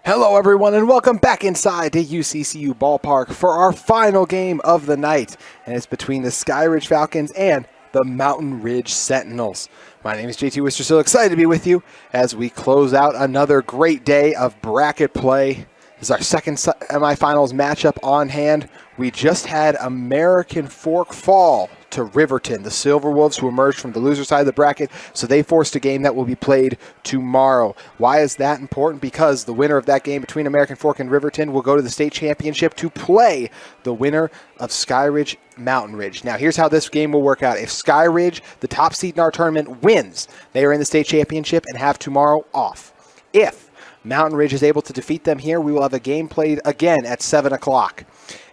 Hello everyone and welcome back inside to UCCU Ballpark for our final game of the night. And it's between the Skyridge Falcons and the Mountain Ridge Sentinels. My name is JT Wister, so excited to be with you as we close out another great day of bracket play. This is our second semifinals matchup on hand. We just had American Fork fall to Riverton, the Silverwolves, who emerged from the loser side of the bracket, so they forced a game that will be played tomorrow. Why is that important? Because the winner of that game between American Fork and Riverton will go to the state championship to play the winner of Skyridge Mountain Ridge. Now, here's how this game will work out. If Skyridge, the top seed in our tournament, wins, they are in the state championship and have tomorrow off. If Mountain Ridge is able to defeat them here, we will have a game played again at 7 o'clock.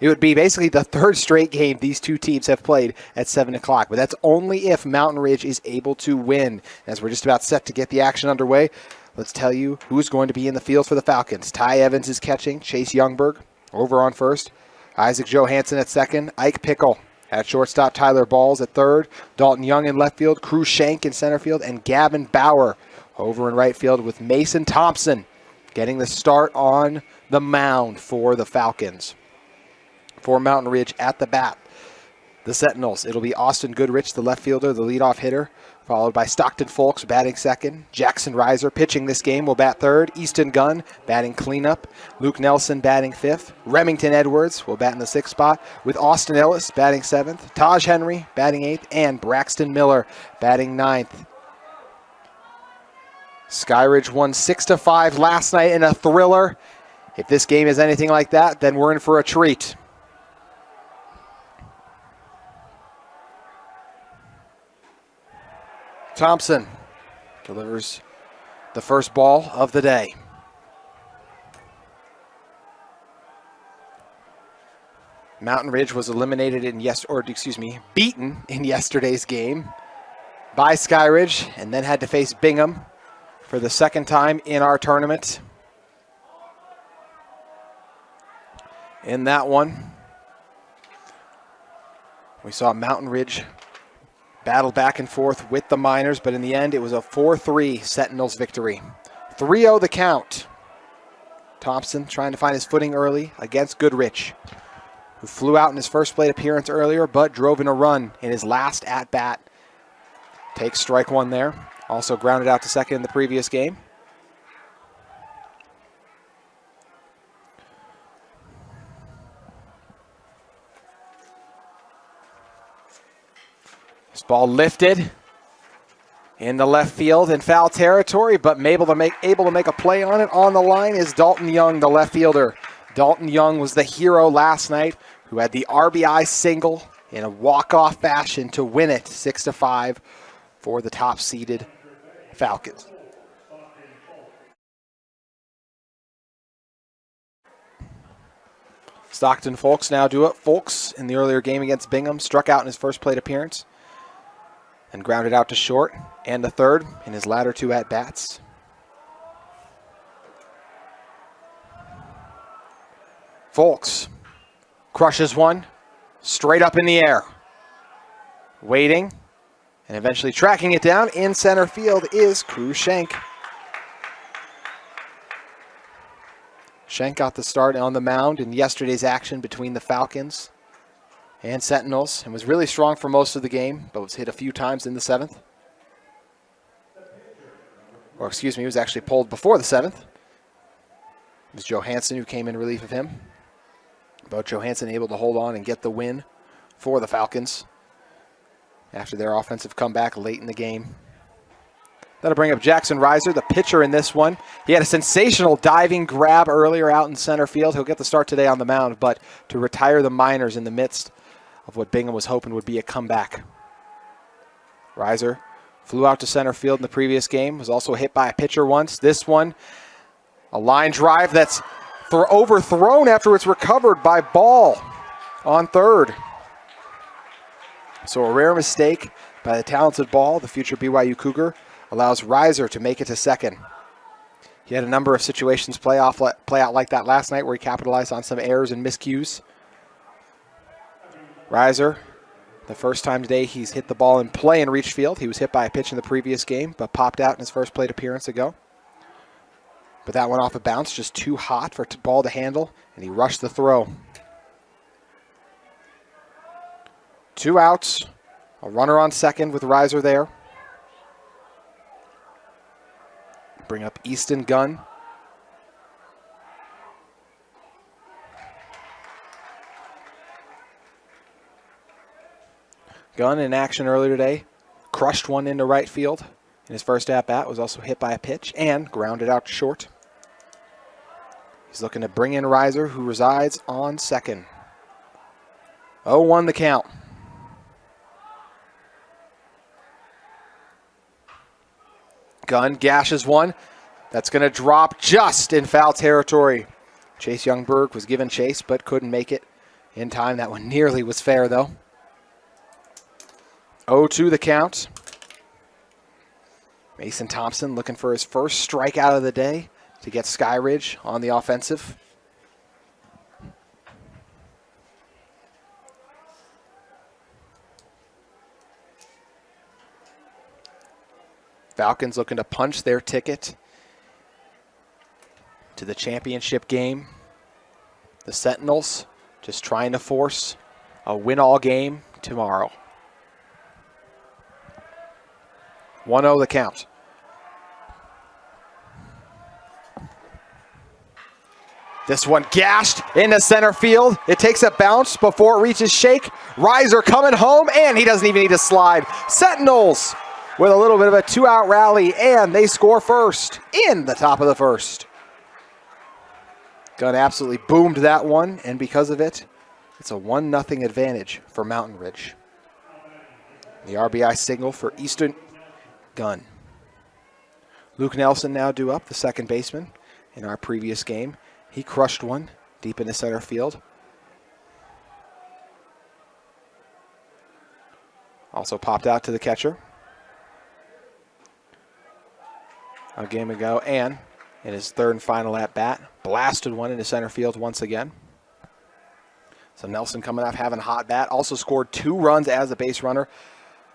It would be basically the third straight game these two teams have played at 7 o'clock, but that's only if Mountain Ridge is able to win. As we're just about set to get the action underway, let's tell you who's going to be in the field for the Falcons. Ty Evans is catching, Chase Youngberg over on first, Isaac Johansson at second, Ike Pickle at shortstop, Tyler Balls at third, Dalton Young in left field, Crew Shank in center field, and Gavin Bauer over in right field with Mason Thompson getting the start on the mound for the Falcons. For Mountain Ridge at the bat, the Sentinels, it'll be Austin Goodrich, the left fielder, the leadoff hitter, followed by Stockton Folks batting second. Jackson Reiser pitching this game will bat third. Easton Gunn batting cleanup. Luke Nelson batting fifth. Remington Edwards will bat in the sixth spot, with Austin Ellis batting seventh. Taj Henry batting eighth, and Braxton Miller batting ninth. Skyridge won 6-5 last night in a thriller. If this game is anything like that, then we're in for a treat. Thompson delivers the first ball of the day. Mountain Ridge was eliminated beaten in yesterday's game by Skyridge, and then had to face Bingham for the second time in our tournament. In that one, we saw Mountain Ridge battle back and forth with the Miners, but in the end, it was a 4-3 Sentinels victory. 3-0 the count. Thompson trying to find his footing early against Goodrich, who flew out in his first plate appearance earlier, but drove in a run in his last at-bat. Takes strike one there. Also grounded out to second in the previous game. This ball lifted in the left field in foul territory, but able to make a play on it. On the line is Dalton Young, the left fielder. Dalton Young was the hero last night, who had the RBI single in a walk-off fashion to win it 6-5 for the top-seeded Falcons. Stockton Folks now do it. Folks, in the earlier game against Bingham, struck out in his first plate appearance and grounded out to short and to third in his latter two at-bats. Folks crushes one straight up in the air. Waiting. And eventually tracking it down in center field is Crew Shank. Shank got the start on the mound in yesterday's action between the Falcons and Sentinels, and was really strong for most of the game, but was hit a few times in the seventh. Or excuse me, he was actually pulled before the seventh. It was Johansson who came in relief of him. But Johansson able to hold on and get the win for the Falcons after their offensive comeback late in the game. That'll bring up Jackson Reiser, the pitcher in this one. He had a sensational diving grab earlier out in center field. He'll get the start today on the mound, but to retire the Miners in the midst of what Bingham was hoping would be a comeback. Reiser flew out to center field in the previous game, was also hit by a pitcher once. This one, a line drive that's overthrown after it's recovered by Ball on third. So a rare mistake by the talented Ball, the future BYU Cougar, allows Reiser to make it to second. He had a number of situations play out like that last night where he capitalized on some errors and miscues. Reiser, the first time today he's hit the ball in play in reach field. He was hit by a pitch in the previous game, but popped out in his first plate appearance ago. But that one off a bounce, just too hot for ball to handle, and he rushed the throw. 2 outs. A runner on second with Reiser there. Bring up Easton Gunn. Gunn in action earlier today. Crushed one into right field in his first at-bat. Was also hit by a pitch and grounded out to short. He's looking to bring in Reiser, who resides on second. 0-1 the count. Gunn gashes one. That's going to drop just in foul territory. Chase Youngberg was given chase but couldn't make it in time. That one nearly was fair, though. 0-2 the count. Mason Thompson looking for his first strikeout of the day to get Skyridge on the offensive. Falcons looking to punch their ticket to the championship game. The Sentinels just trying to force a win-all game tomorrow. 1-0 the count. This one gashed into center field. It takes a bounce before it reaches Shake. Reiser coming home, and he doesn't even need to slide. Sentinels with a little bit of a 2-out rally, and they score first in the top of the first. Gunn absolutely boomed that one, and because of it, it's a 1-0 advantage for Mountain Ridge. The RBI single for Easton Gunn. Luke Nelson now due up, the second baseman. In our previous game, he crushed one deep into center field. Also popped out to the catcher a game ago, and in his third and final at-bat, blasted one into center field once again. So Nelson coming off having a hot bat, also scored 2 runs as a base runner,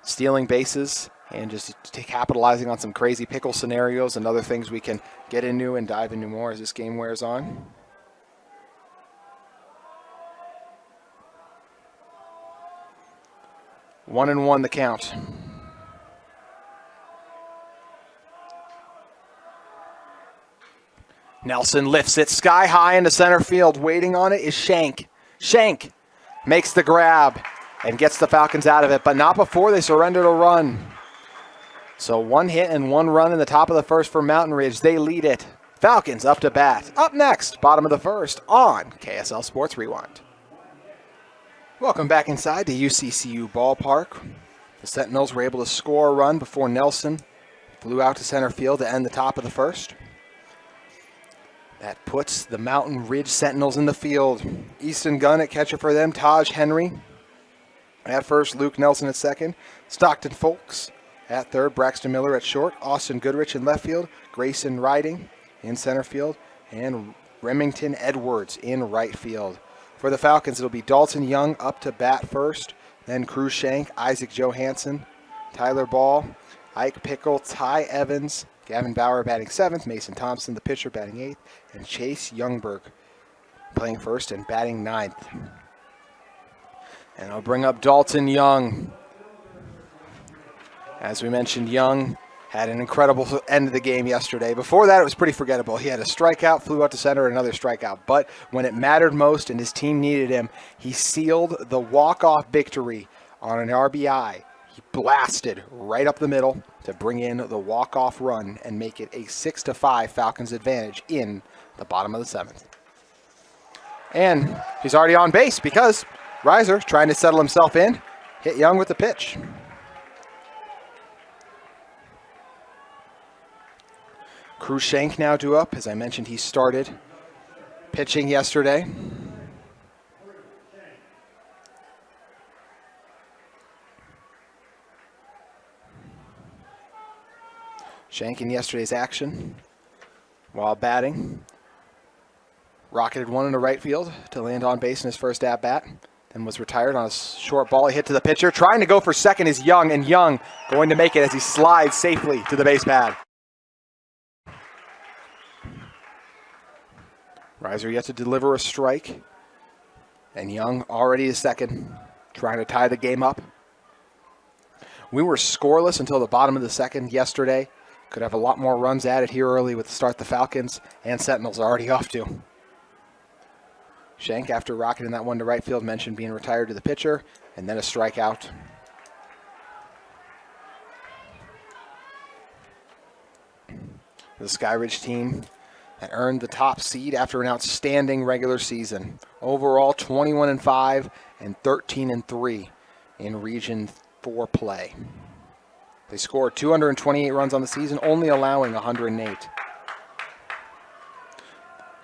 stealing bases and just capitalizing on some crazy pickle scenarios and other things we can get into and dive into more as this game wears on. One and one the count. Nelson lifts it sky high into center field. Waiting on it is Shank. Shank makes the grab and gets the Falcons out of it, but not before they surrendered a run. So 1 hit and 1 run in the top of the first for Mountain Ridge. They lead it. Falcons up to bat. Up next, bottom of the first on KSL Sports Rewind. Welcome back inside the UCCU ballpark. The Sentinels were able to score a run before Nelson flew out to center field to end the top of the first. That puts the Mountain Ridge Sentinels in the field. Easton Gunn at catcher for them. Taj Henry at first. Luke Nelson at second. Stockton Folks at third. Braxton Miller at short. Austin Goodrich in left field. Grayson Riding in center field. And Remington Edwards in right field. For the Falcons, it'll be Dalton Young up to bat first. Then Cruz Shank, Isaac Johansson, Tyler Ball, Ike Pickle, Ty Evans, Gavin Bauer batting 7th, Mason Thompson, the pitcher, batting 8th, and Chase Youngberg playing first and batting 9th. And I'll bring up Dalton Young. As we mentioned, Young had an incredible end of the game yesterday. Before that, it was pretty forgettable. He had a strikeout, flew out to center, another strikeout. But when it mattered most and his team needed him, he sealed the walk-off victory on an RBI. He blasted right up the middle to bring in the walk-off run and make it a 6-5 Falcons advantage in the bottom of the 7th. And he's already on base because Reiser, trying to settle himself in, hit Young with the pitch. Cruz Shank now due up. As I mentioned, he started pitching yesterday. Shank in yesterday's action while batting. Rocketed one into right field to land on base in his first at-bat. Then was retired on a short ball. He hit to the pitcher. Trying to go for second is Young, and Young going to make it as he slides safely to the base pad. Reiser yet to deliver a strike. And Young already is second, trying to tie the game up. We were scoreless until the bottom of the second yesterday. Could have a lot more runs added here early with the start the Falcons, and Sentinels are already off to. Shank, after rocketing that one to right field, mentioned being retired to the pitcher, and then a strikeout. The Skyridge team that earned the top seed after an outstanding regular season. Overall, 21-5 and 13-3 in Region 4 play. They scored 228 runs on the season, only allowing 108.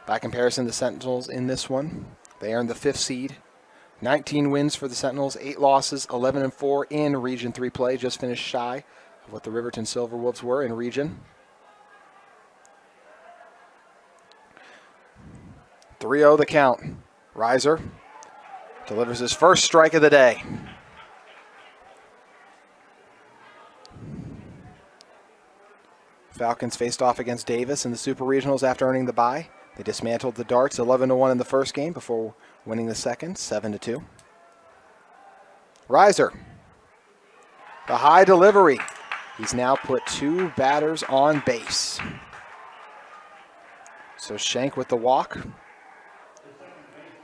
By comparison, the Sentinels in this one, they earned the 5th seed. 19 wins for the Sentinels, 8 losses, 11-4 in Region 3 play, just finished shy of what the Riverton Silverwolves were in Region. 3-0 the count. Reiser delivers his first strike of the day. Falcons faced off against Davis in the Super Regionals after earning the bye. They dismantled the Darts 11-1 in the first game before winning the second, 7-2. Reiser, the high delivery. He's now put 2 batters on base. So Shank with the walk.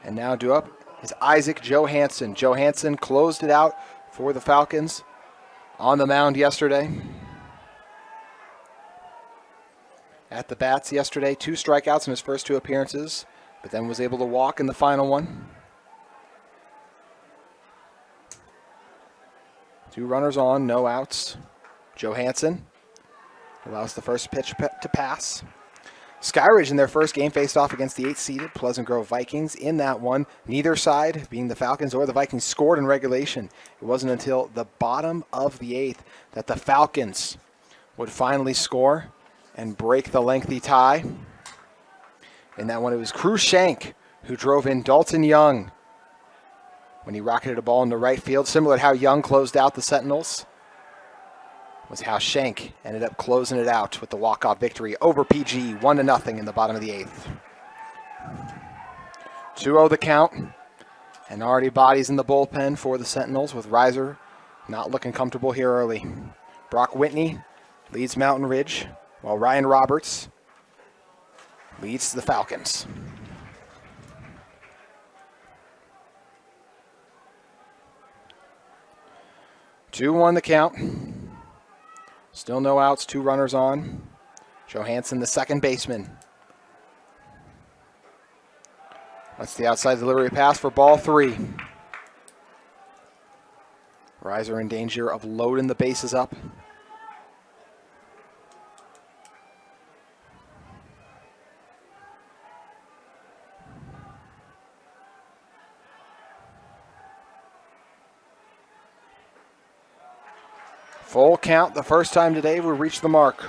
And now due up is Isaac Johansson. Johansson closed it out for the Falcons on the mound yesterday. At the bats yesterday, 2 strikeouts in his first 2 appearances, but then was able to walk in the final one. 2 runners on, no outs. Johansson allows the first pitch to pass. Skyridge in their first game faced off against the 8th-seeded Pleasant Grove Vikings. In that one, neither side, being the Falcons or the Vikings, scored in regulation. It wasn't until the bottom of the 8th that the Falcons would finally score and break the lengthy tie. In that one, it was Cruz Shank who drove in Dalton Young when he rocketed a ball into right field. Similar to how Young closed out the Sentinels, was how Shank ended up closing it out with the walk-off victory over PG, 1-0 in the bottom of the 8th. 2-0 the count, and already bodies in the bullpen for the Sentinels, with Reiser not looking comfortable here early. Brock Whitney leads Mountain Ridge, while Ryan Roberts leads the Falcons. Two on the count. Still no outs, 2 runners on. Johansson, the second baseman. That's the outside delivery pass for ball 3. Reiser in danger of loading the bases up. Full count the first time today we reached the mark.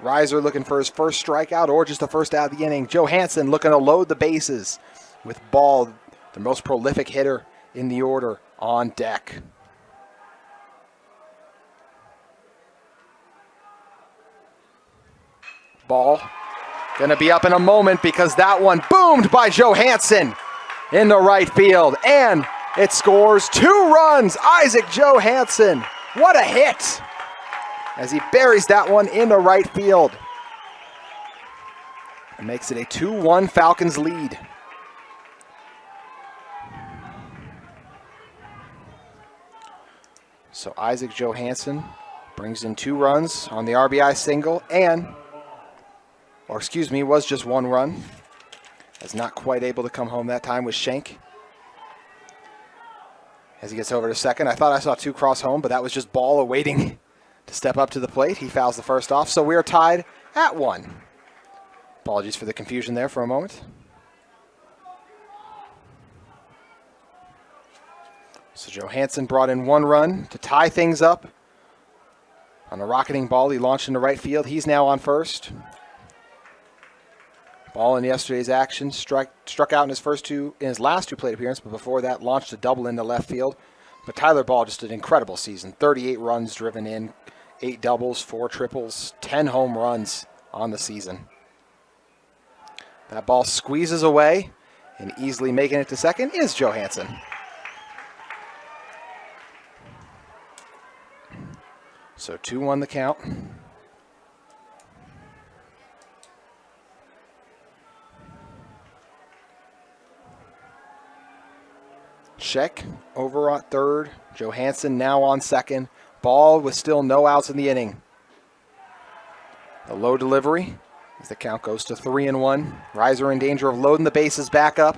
Reiser looking for his first strikeout or just the first out of the inning. Johansson looking to load the bases with Ball, the most prolific hitter in the order, on deck. Ball going to be up in a moment because that one boomed by Johansson in the right field. And it scores 2 runs. Isaac Johansson. What a hit as he buries that one in the right field. It makes it a 2-1 Falcons lead. So Isaac Johansson brings in 2 runs on the RBI single was just 1 run. As not quite able to come home that time with Shank. As he gets over to second, I thought I saw 2 cross home, but that was just Ball awaiting to step up to the plate. He fouls the first off, so we are tied at 1. Apologies for the confusion there for a moment. So Johansson brought in 1 run to tie things up. On a rocketing ball, he launched into right field. He's now on first. Ball in yesterday's action struck out in his last 2 plate appearances, but before that launched a double into left field. But Tyler Ball just an incredible season. 38 runs driven in, 8 doubles, 4 triples, 10 home runs on the season. That ball squeezes away, and easily making it to second is Johansson. So 2-1 the count. Check over at third. Johansson now on second. Ball with still no outs in the inning. A low delivery as the count goes to 3-1. Reiser in danger of loading the bases back up.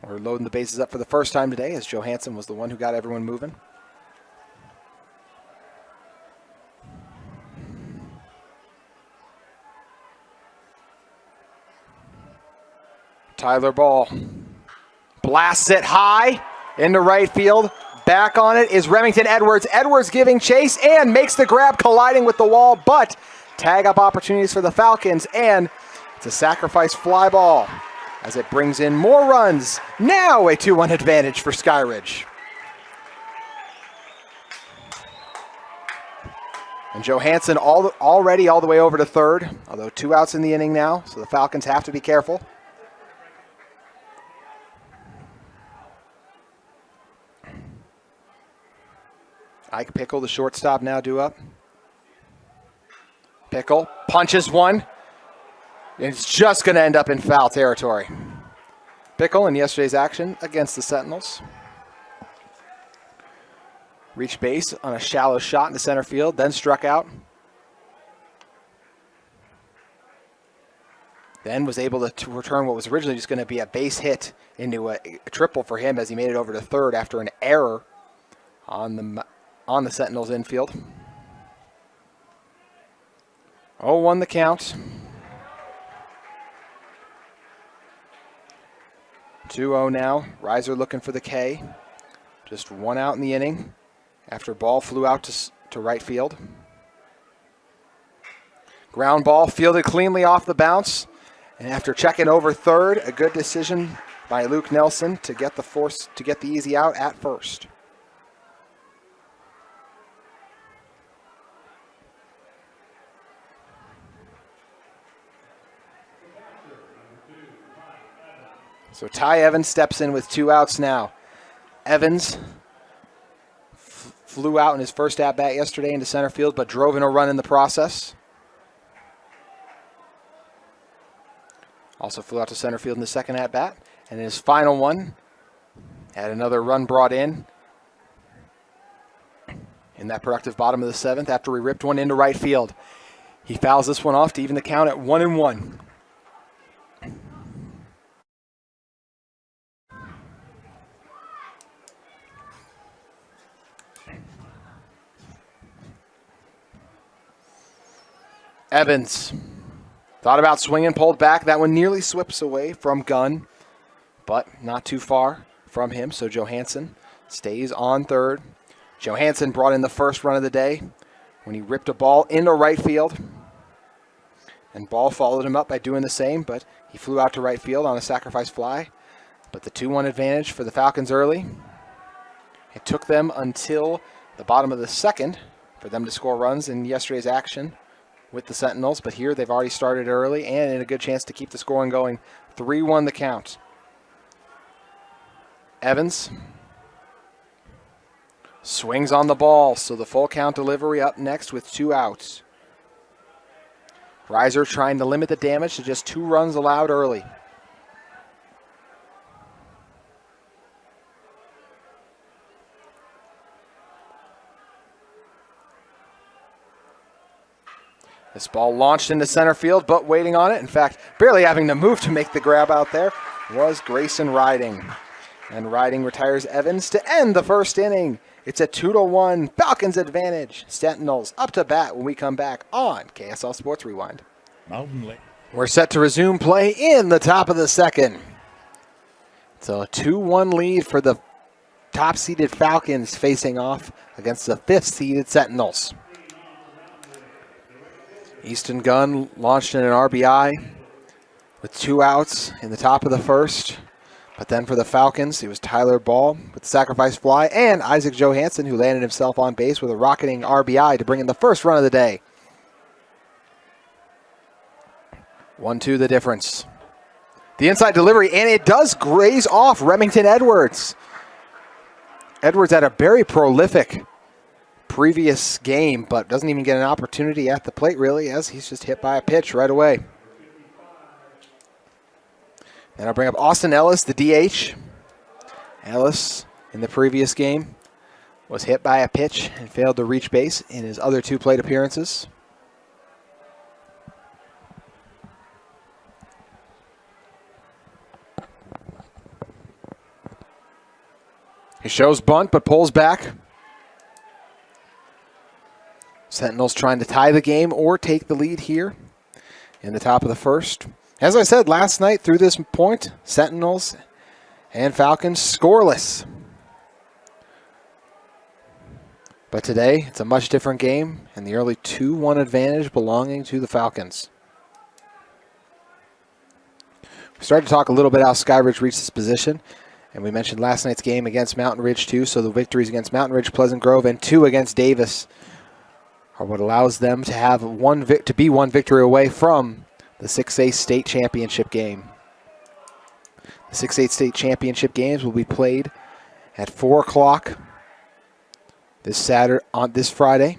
Or loading the bases up for the first time today, as Johansson was the one who got everyone moving. Tyler Ball blasts it high into right field. Back on it is Remington Edwards. Edwards giving chase and makes the grab, colliding with the wall, but tag up opportunities for the Falcons, and it's a sacrifice fly ball as it brings in more runs. Now a 2-1 advantage for Skyridge. And Johansson already all the way over to third, although 2 outs in the inning now, so the Falcons have to be careful. Ike Pickle, the shortstop, now due up. Pickle punches one. It's just going to end up in foul territory. Pickle in yesterday's action against the Sentinels. Reached base on a shallow shot into center field, then struck out. Then was able to return what was originally just going to be a base hit into a triple for him as he made it over to third after an error on the Sentinels infield. 0-1 the count. 2-0 now. Reiser looking for the K. Just 1 out in the inning after ball flew out to right field. Ground ball fielded cleanly off the bounce. And after checking over third, a good decision by Luke Nelson to get the easy out at first. So Ty Evans steps in with 2 outs now. Evans flew out in his first at-bat yesterday into center field, but drove in a run in the process. Also flew out to center field in the second at-bat. And in his final one, had another run brought in that productive bottom of the 7th after he ripped one into right field. He fouls this one off to even the count at 1-1. Evans thought about swinging, pulled back. That one nearly slips away from Gunn, but not too far from him. So Johansson stays on third. Johansson brought in the first run of the day when he ripped a ball into right field. And Ball followed him up by doing the same, but he flew out to right field on a sacrifice fly. But the 2-1 advantage for the Falcons early. It took them until the bottom of the 2nd for them to score runs in yesterday's action with the Sentinels, but here they've already started early and in a good chance to keep the scoring going. 3-1 the count. Evans swings on the ball, so the full count delivery up next with 2 outs. Reiser trying to limit the damage to just 2 runs allowed early. This ball launched into center field, but waiting on it. In fact, barely having to move to make the grab out there was Grayson Riding. And Riding retires Evans to end the first inning. It's a 2-1 Falcons advantage. Sentinels up to bat when we come back on KSL Sports Rewind. We're set to resume play in the top of the 2nd. So a 2-1 lead for the top-seeded Falcons facing off against the 5th-seeded Sentinels. Easton Gunn launched in an RBI with 2 outs in the top of the 1st. But then for the Falcons, it was Tyler Ball with the sacrifice fly and Isaac Johansson, who landed himself on base with a rocketing RBI to bring in the first run of the day. 1-2 the difference. The inside delivery, and it does graze off Remington Edwards. Edwards had a very prolific previous game, but doesn't even get an opportunity at the plate, really, as he's just hit by a pitch right away. And I'll bring up Austin Ellis, the DH. Ellis, in the previous game, was hit by a pitch and failed to reach base in his other 2 plate appearances. He shows bunt, but pulls back. Sentinels trying to tie the game or take the lead here in the top of the first. As I said last night, through this point, Sentinels and Falcons scoreless. But today, it's a much different game, and the early 2-1 advantage belonging to the Falcons. We started to talk a little bit how Skyridge reached this position. And we mentioned last night's game against Mountain Ridge, too. So the victories against Mountain Ridge, Pleasant Grove, and 2 against Davis are what allows them to have to be 1 victory away from the 6A state championship game. The 6A state championship games will be played at 4 o'clock this Friday,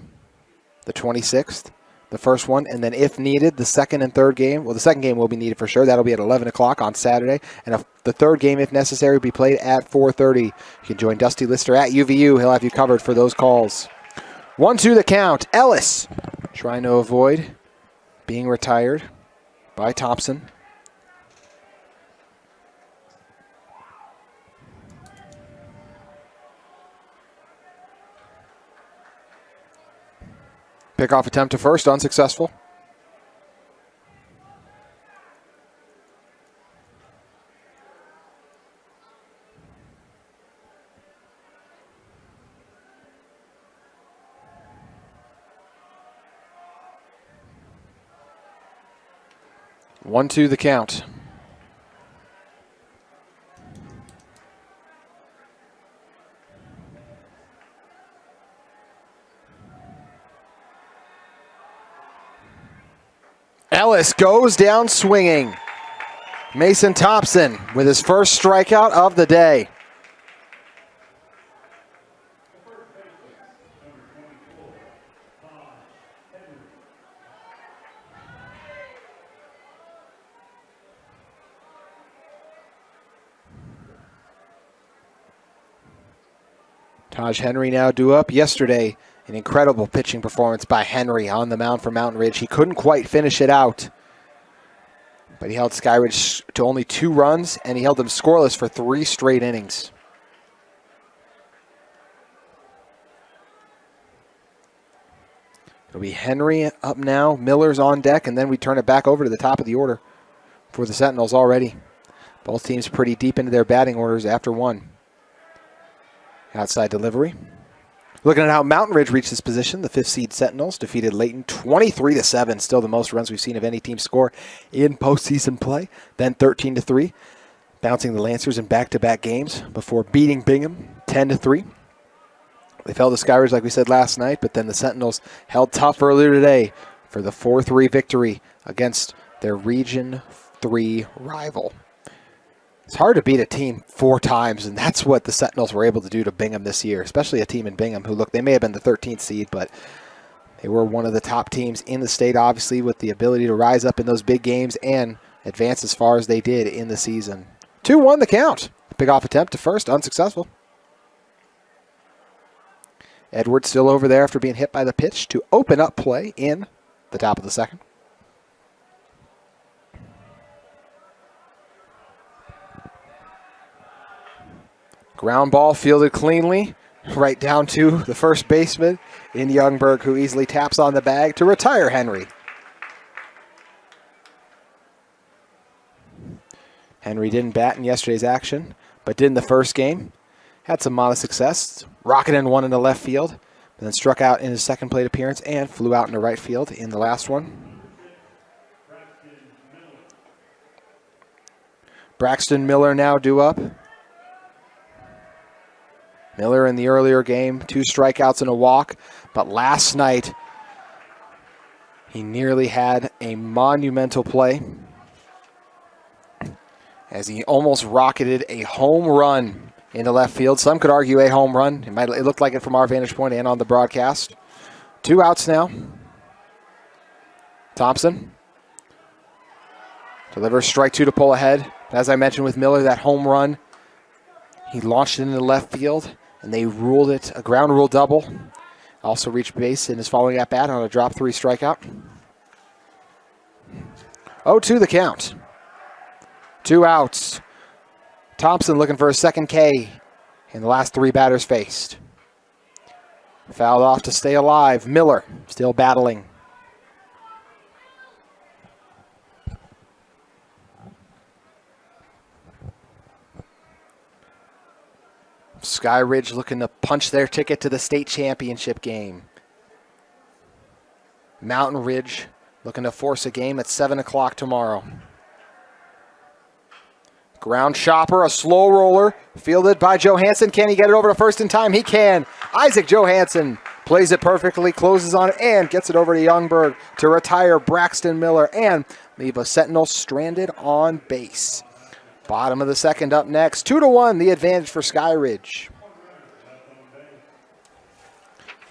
the 26th. The first one, and then if needed, the second and third game. Well, the second game will be needed for sure. That'll be at 11 o'clock on Saturday. And the third game, if necessary, will be played at 4:30. You can join Dusty Lister at UVU. He'll have you covered for those calls. 1-2 the count. Ellis trying to avoid being retired by Thompson. Pickoff attempt to first, unsuccessful. One, two, the count. Ellis goes down swinging. Mason Thompson with his first strikeout of the day. Taj Henry now due up. Yesterday, an incredible pitching performance by Henry on the mound for Mountain Ridge. He couldn't quite finish it out, but he held Skyridge to only 2 runs, and he held them scoreless for 3 straight innings. It'll be Henry up now, Miller's on deck, and then we turn it back over to the top of the order for the Sentinels already. Both teams pretty deep into their batting orders after 1. Outside delivery. Looking at how Mountain Ridge reached this position, the 5th seed Sentinels defeated Layton 23-7, still the most runs we've seen of any team score in postseason play. Then 13-3, bouncing the Lancers in back-to-back games before beating Bingham 10-3. They fell to Skyridge like we said last night, but then the Sentinels held tough earlier today for the 4-3 victory against their Region 3 rival. It's hard to beat a team 4 times, and that's what the Sentinels were able to do to Bingham this year, especially a team in Bingham who, look, they may have been the 13th seed, but they were one of the top teams in the state, obviously, with the ability to rise up in those big games and advance as far as they did in the season. 2-1 the count. Pick-off attempt to first, unsuccessful. Edwards still over there after being hit by the pitch to open up play in the top of the second. Ground ball fielded cleanly, right down to the first baseman in Youngberg, who easily taps on the bag to retire Henry. Henry didn't bat in yesterday's action, but did in the first game. Had some modest success, rocketed one into left field, but then struck out in his second plate appearance and flew out into right field in the last one. Braxton Miller now due up. Miller in the earlier game, 2 strikeouts and a walk, but last night he nearly had a monumental play as he almost rocketed a home run into left field. Some could argue a home run. It looked like it from our vantage point and on the broadcast. 2 outs now. Thompson delivers strike 2 to pull ahead. As I mentioned with Miller, that home run, he launched it into left field, and they ruled it a ground rule double. Also reached base in his following at bat on a drop 3 strikeout. 0-2 the count. 2 outs. Thompson looking for a second K in the last 3 batters faced. Fouled off to stay alive. Miller still battling. Skyridge looking to punch their ticket to the state championship game. Mountain Ridge looking to force a game at 7 o'clock tomorrow. Ground chopper, a slow roller, fielded by Johansson. Can he get it over to first in time? He can. Isaac Johansson plays it perfectly, closes on it, and gets it over to Youngberg to retire Braxton Miller and leave a Sentinel stranded on base. Bottom of the second up next. 2-1, the advantage for Skyridge.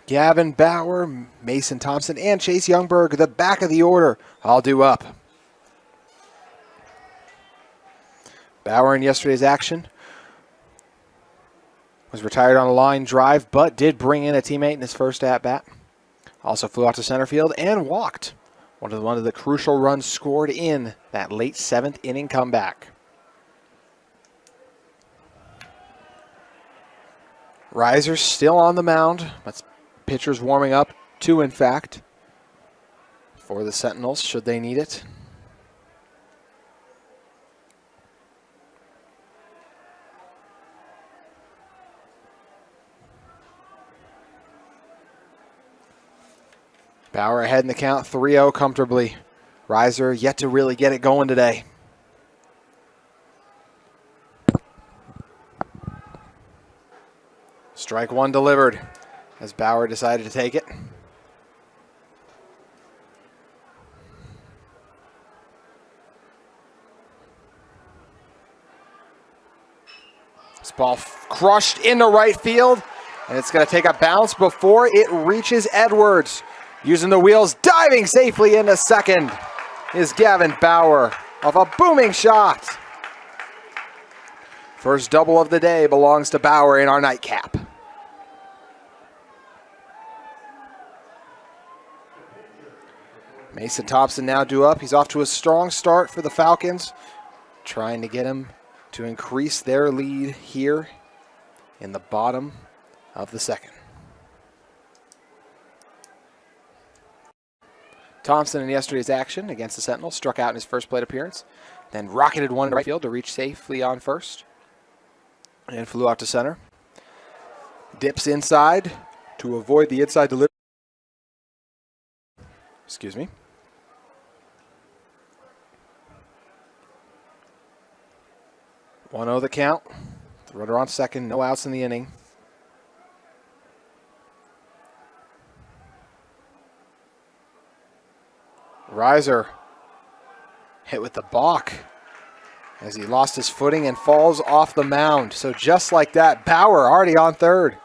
Gavin Bauer, Mason Thompson, and Chase Youngberg, the back of the order, all due up. Bauer in yesterday's action was retired on a line drive, but did bring in a teammate in his first at-bat. Also flew out to center field and walked. One of the crucial runs scored in that late 7th inning comeback. Riser still on the mound, but pitchers warming up, 2 in fact, for the Sentinels should they need it. Bauer ahead in the count, 3-0 comfortably. Riser yet to really get it going today. Strike 1 delivered as Bauer decided to take it. This ball crushed into right field, and it's going to take a bounce before it reaches Edwards. Using the wheels, diving safely into second is Gavin Bauer off a booming shot. First double of the day belongs to Bauer in our nightcap. Mason Thompson now due up. He's off to a strong start for the Falcons, trying to get him to increase their lead here in the bottom of the second. Thompson in yesterday's action against the Sentinels struck out in his first plate appearance, then rocketed one to right field to reach safely on first, and flew out to center. Dips inside to avoid the inside delivery. Excuse me. One 0 the count. The runner on second, no outs in the inning. Riser hit with the balk as he lost his footing and falls off the mound. So just like that, Bauer already on third.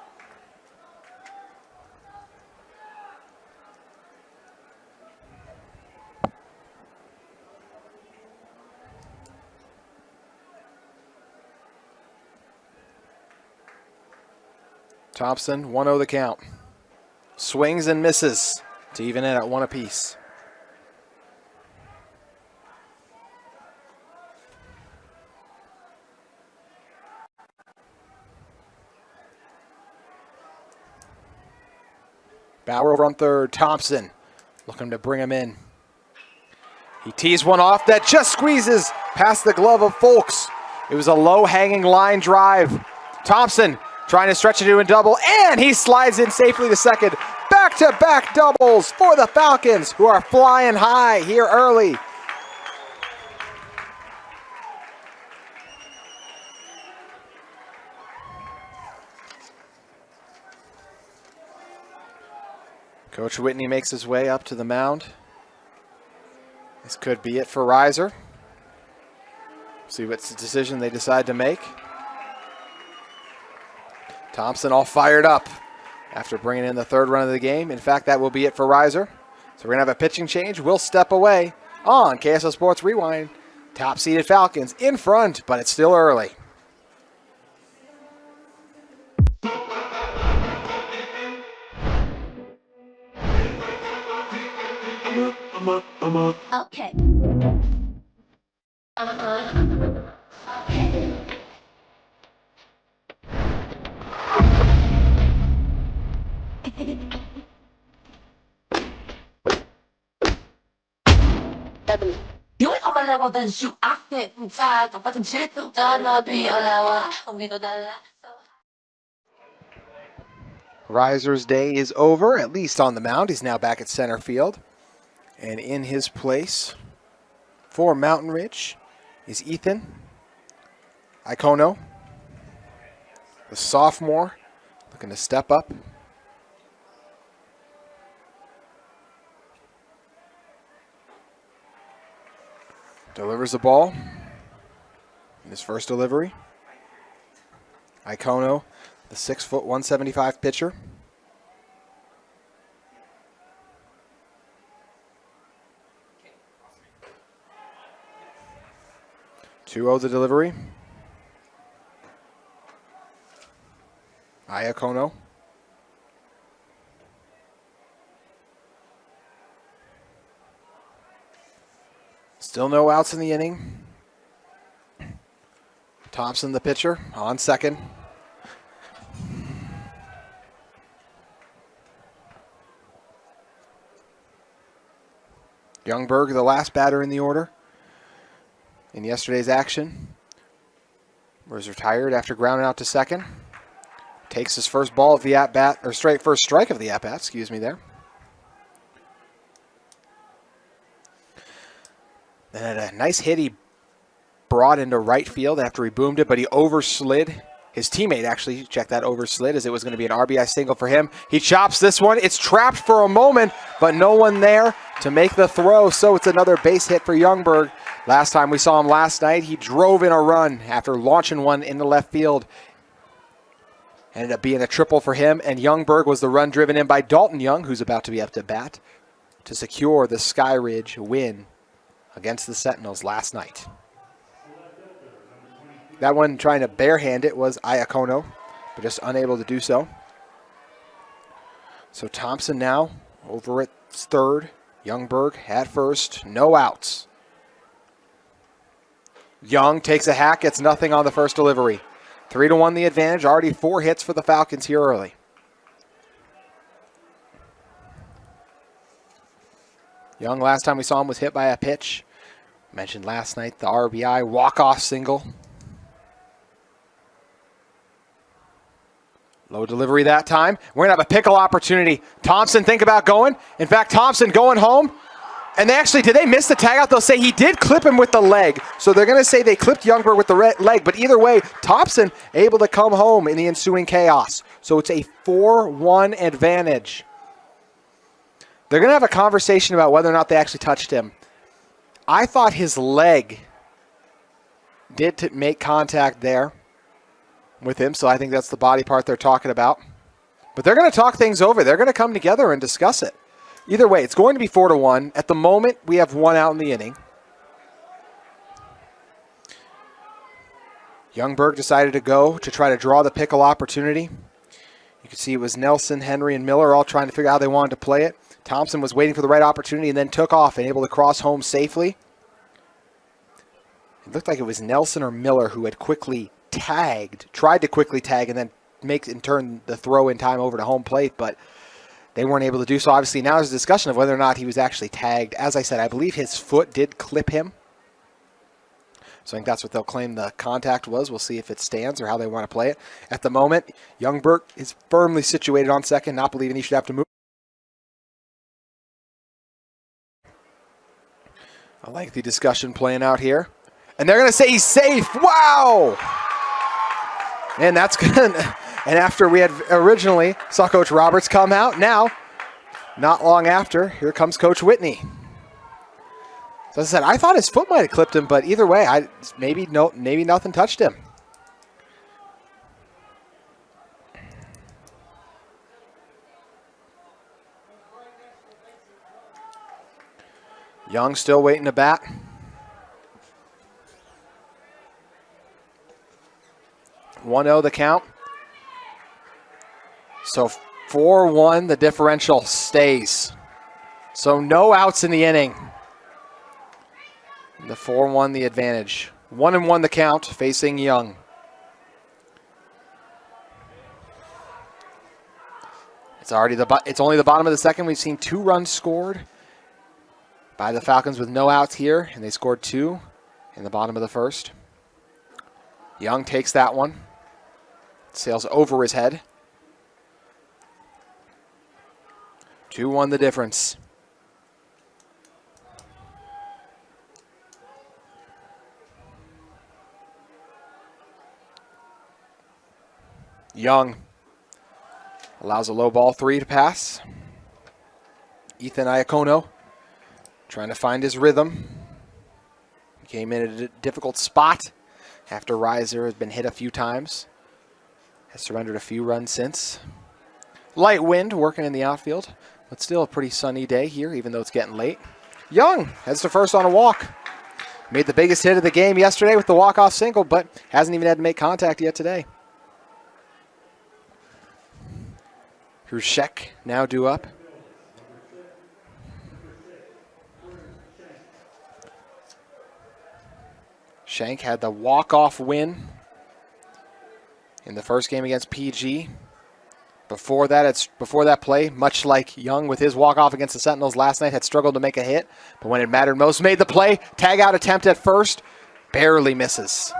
Thompson, 1-0 the count. Swings and misses to even it at 1 apiece. Bauer over on third. Thompson looking to bring him in. He tees one off that just squeezes past the glove of Folks. It was a low-hanging line drive. Thompson trying to stretch it into a double, and he slides in safely to second. Back-to-back doubles for the Falcons, who are flying high here early. Coach Whitney makes his way up to the mound. This could be it for Riser. See what's the decision they decide to make. Thompson all fired up after bringing in the third run of the game. In fact, that will be it for Reiser. So we're going to have a pitching change. We'll step away on KSL Sports Rewind. Top-seeded Falcons in front, but it's still early. Okay. Yung kamalawa dan su akte sa kapatid sito dala bi alawa umino dala. Reiser's day is over, at least on the mound. He's now back at center field. And in his place for Mountain Ridge is Ethan Iacono, the sophomore, looking to step up. Delivers the ball in his first delivery. Iacono, the 6', 175 pitcher. Two-0 the delivery. Iacono. Still no outs in the inning. Thompson, the pitcher, on second. Youngberg, the last batter in the order in yesterday's action, was retired after grounding out to second. Takes his first ball of the at-bat, or first strike of the at-bat, excuse me there. And a nice hit he brought into right field after he boomed it, but he overslid. His teammate actually, check that, overslid, as it was going to be an RBI single for him. He chops this one. It's trapped for a moment, but no one there to make the throw, so it's another base hit for Youngberg. Last time we saw him last night, he drove in a run after launching one into left field. Ended up being a triple for him, and Youngberg was the run driven in by Dalton Young, who's about to be up to bat, to secure the Skyridge win against the Sentinels last night. That one trying to barehand it was Iacono, but just unable to do so. So Thompson now over at third. Youngberg at first, no outs. Young takes a hack, gets nothing on the first delivery. 3-1 the advantage, already 4 hits for the Falcons here early. Young, last time we saw him, was hit by a pitch. Mentioned last night the RBI walk-off single. Low delivery that time. We're going to have a pickle opportunity. Thompson think about going. In fact, Thompson going home. And did they miss the tag out? They'll say he did clip him with the leg. So they're going to say they clipped Youngberg with the leg. But either way, Thompson able to come home in the ensuing chaos. So it's a 4-1 advantage. They're going to have a conversation about whether or not they actually touched him. I thought his leg did make contact there with him, so I think that's the body part they're talking about. But they're going to talk things over. They're going to come together and discuss it. Either way, it's going to be 4-1. At the moment, we have 1 out in the inning. Youngberg decided to go to try to draw the pickle opportunity. You can see it was Nelson, Henry, and Miller all trying to figure out how they wanted to play it. Thompson was waiting for the right opportunity and then took off and able to cross home safely. It looked like it was Nelson or Miller who had tried to quickly tag and then turn the throw in time over to home plate, but they weren't able to do so. Obviously, now there's a discussion of whether or not he was actually tagged. As I said, I believe his foot did clip him. So I think that's what they'll claim the contact was. We'll see if it stands or how they want to play it. At the moment, Youngberg is firmly situated on second, not believing he should have to move. I like the discussion playing out here. And they're going to say he's safe. Wow! And that's good. And after we had originally saw Coach Roberts come out, now, not long after, here comes Coach Whitney. So as I said, I thought his foot might have clipped him, but either way, maybe nothing touched him. Young still waiting to bat. (1-0) the count. So 4-1, the differential stays. So no outs in the inning. The 4-1 the advantage. 1-1 the count, facing Young. It's only the bottom of the second. We've seen 2 runs scored by the Falcons with no outs here, and they scored 2 in the bottom of the first. Young takes that one. Sails over his head. 2-1 the difference. Young allows a low ball 3 to pass. Ethan Iacono trying to find his rhythm. He came in at a difficult spot after Reiser has been hit a few times. Has surrendered a few runs since. Light wind working in the outfield, but still a pretty sunny day here, even though it's getting late. Young heads to first on a walk. Made the biggest hit of the game yesterday with the walk-off single, but hasn't even had to make contact yet today. Hrushek now due up. Shank had the walk-off win in the first game against PG. Before that play, much like Young with his walk-off against the Sentinels last night, had struggled to make a hit, but when it mattered most, made the play. Tag-out attempt at first, barely misses.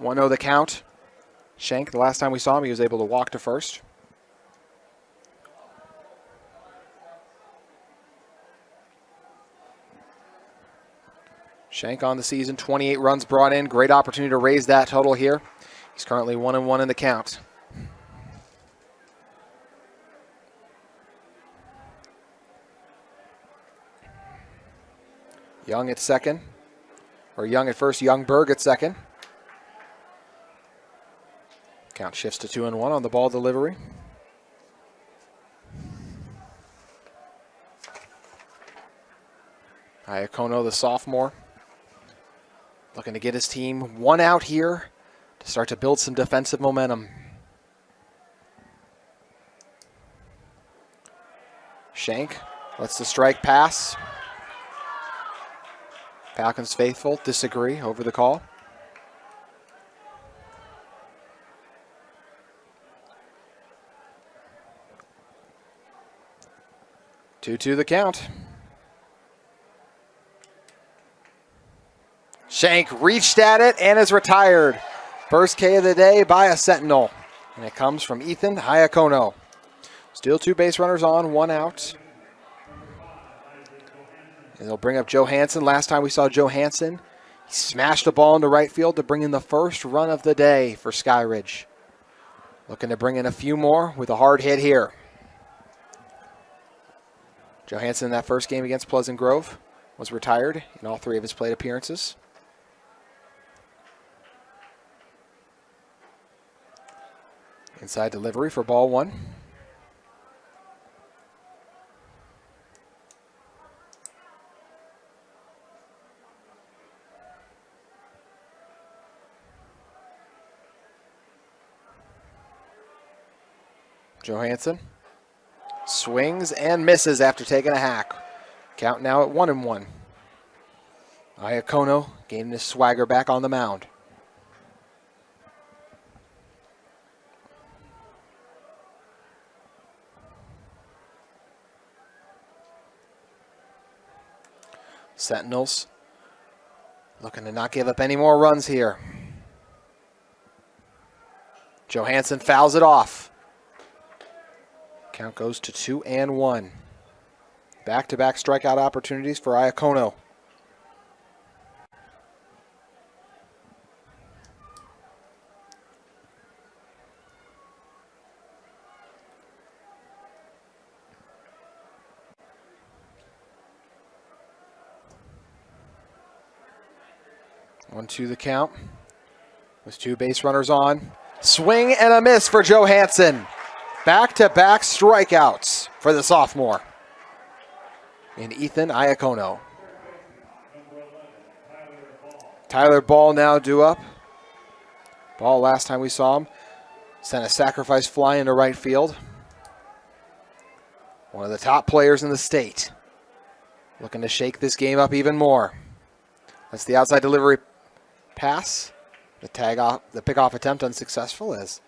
(1-0) the count. Shank, the last time we saw him, he was able to walk to first. Shank on the season, 28 runs brought in. Great opportunity to raise that total here. He's currently 1-1 in the count. Young at second. Or Young at first, Youngberg at second. Count shifts to 2-1 on the ball delivery. Iacono, the sophomore, looking to get his team 1 out here to start to build some defensive momentum. Shank lets the strike pass. Falcons faithful disagree over the call. Two the count. Shank reached at it and is retired. First K of the day by a Sentinel. And it comes from Ethan Iacono. Still 2 base runners on, 1 out. And they'll bring up Johansson. Last time we saw Johansson, he smashed the ball into right field to bring in the first run of the day for Skyridge. Looking to bring in a few more with a hard hit here. Johansson in that first game against Pleasant Grove was retired in all 3 of his plate appearances. Inside delivery for ball 1. Johansson swings and misses after taking a hack. Count now at 1-1. Iacono gaining his swagger back on the mound. Sentinels looking to not give up any more runs here. Johansson fouls it off. Count goes to 2-1. Back-to-back strikeout opportunities for Iacono. 1-2 the count. With 2 base runners on. Swing and a miss for Joe Hansen. Back-to-back strikeouts for the sophomore. And Ethan Iacono. Tyler Ball now due up. Ball, last time we saw him, sent a sacrifice fly into right field. One of the top players in the state. Looking to shake this game up even more. That's the outside delivery pass. The pickoff attempt unsuccessful as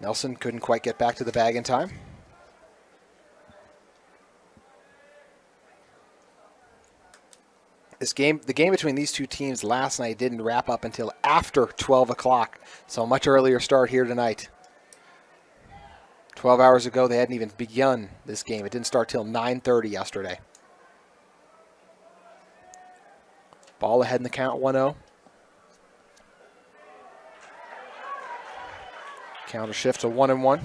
Nelson couldn't quite get back to the bag in time. The game between these two teams last night didn't wrap up until after 12 o'clock, so a much earlier start here tonight. 12 hours ago, they hadn't even begun this game. It didn't start till 9:30 yesterday. Ball ahead in the count, 1-0. Counter shift to 1-1.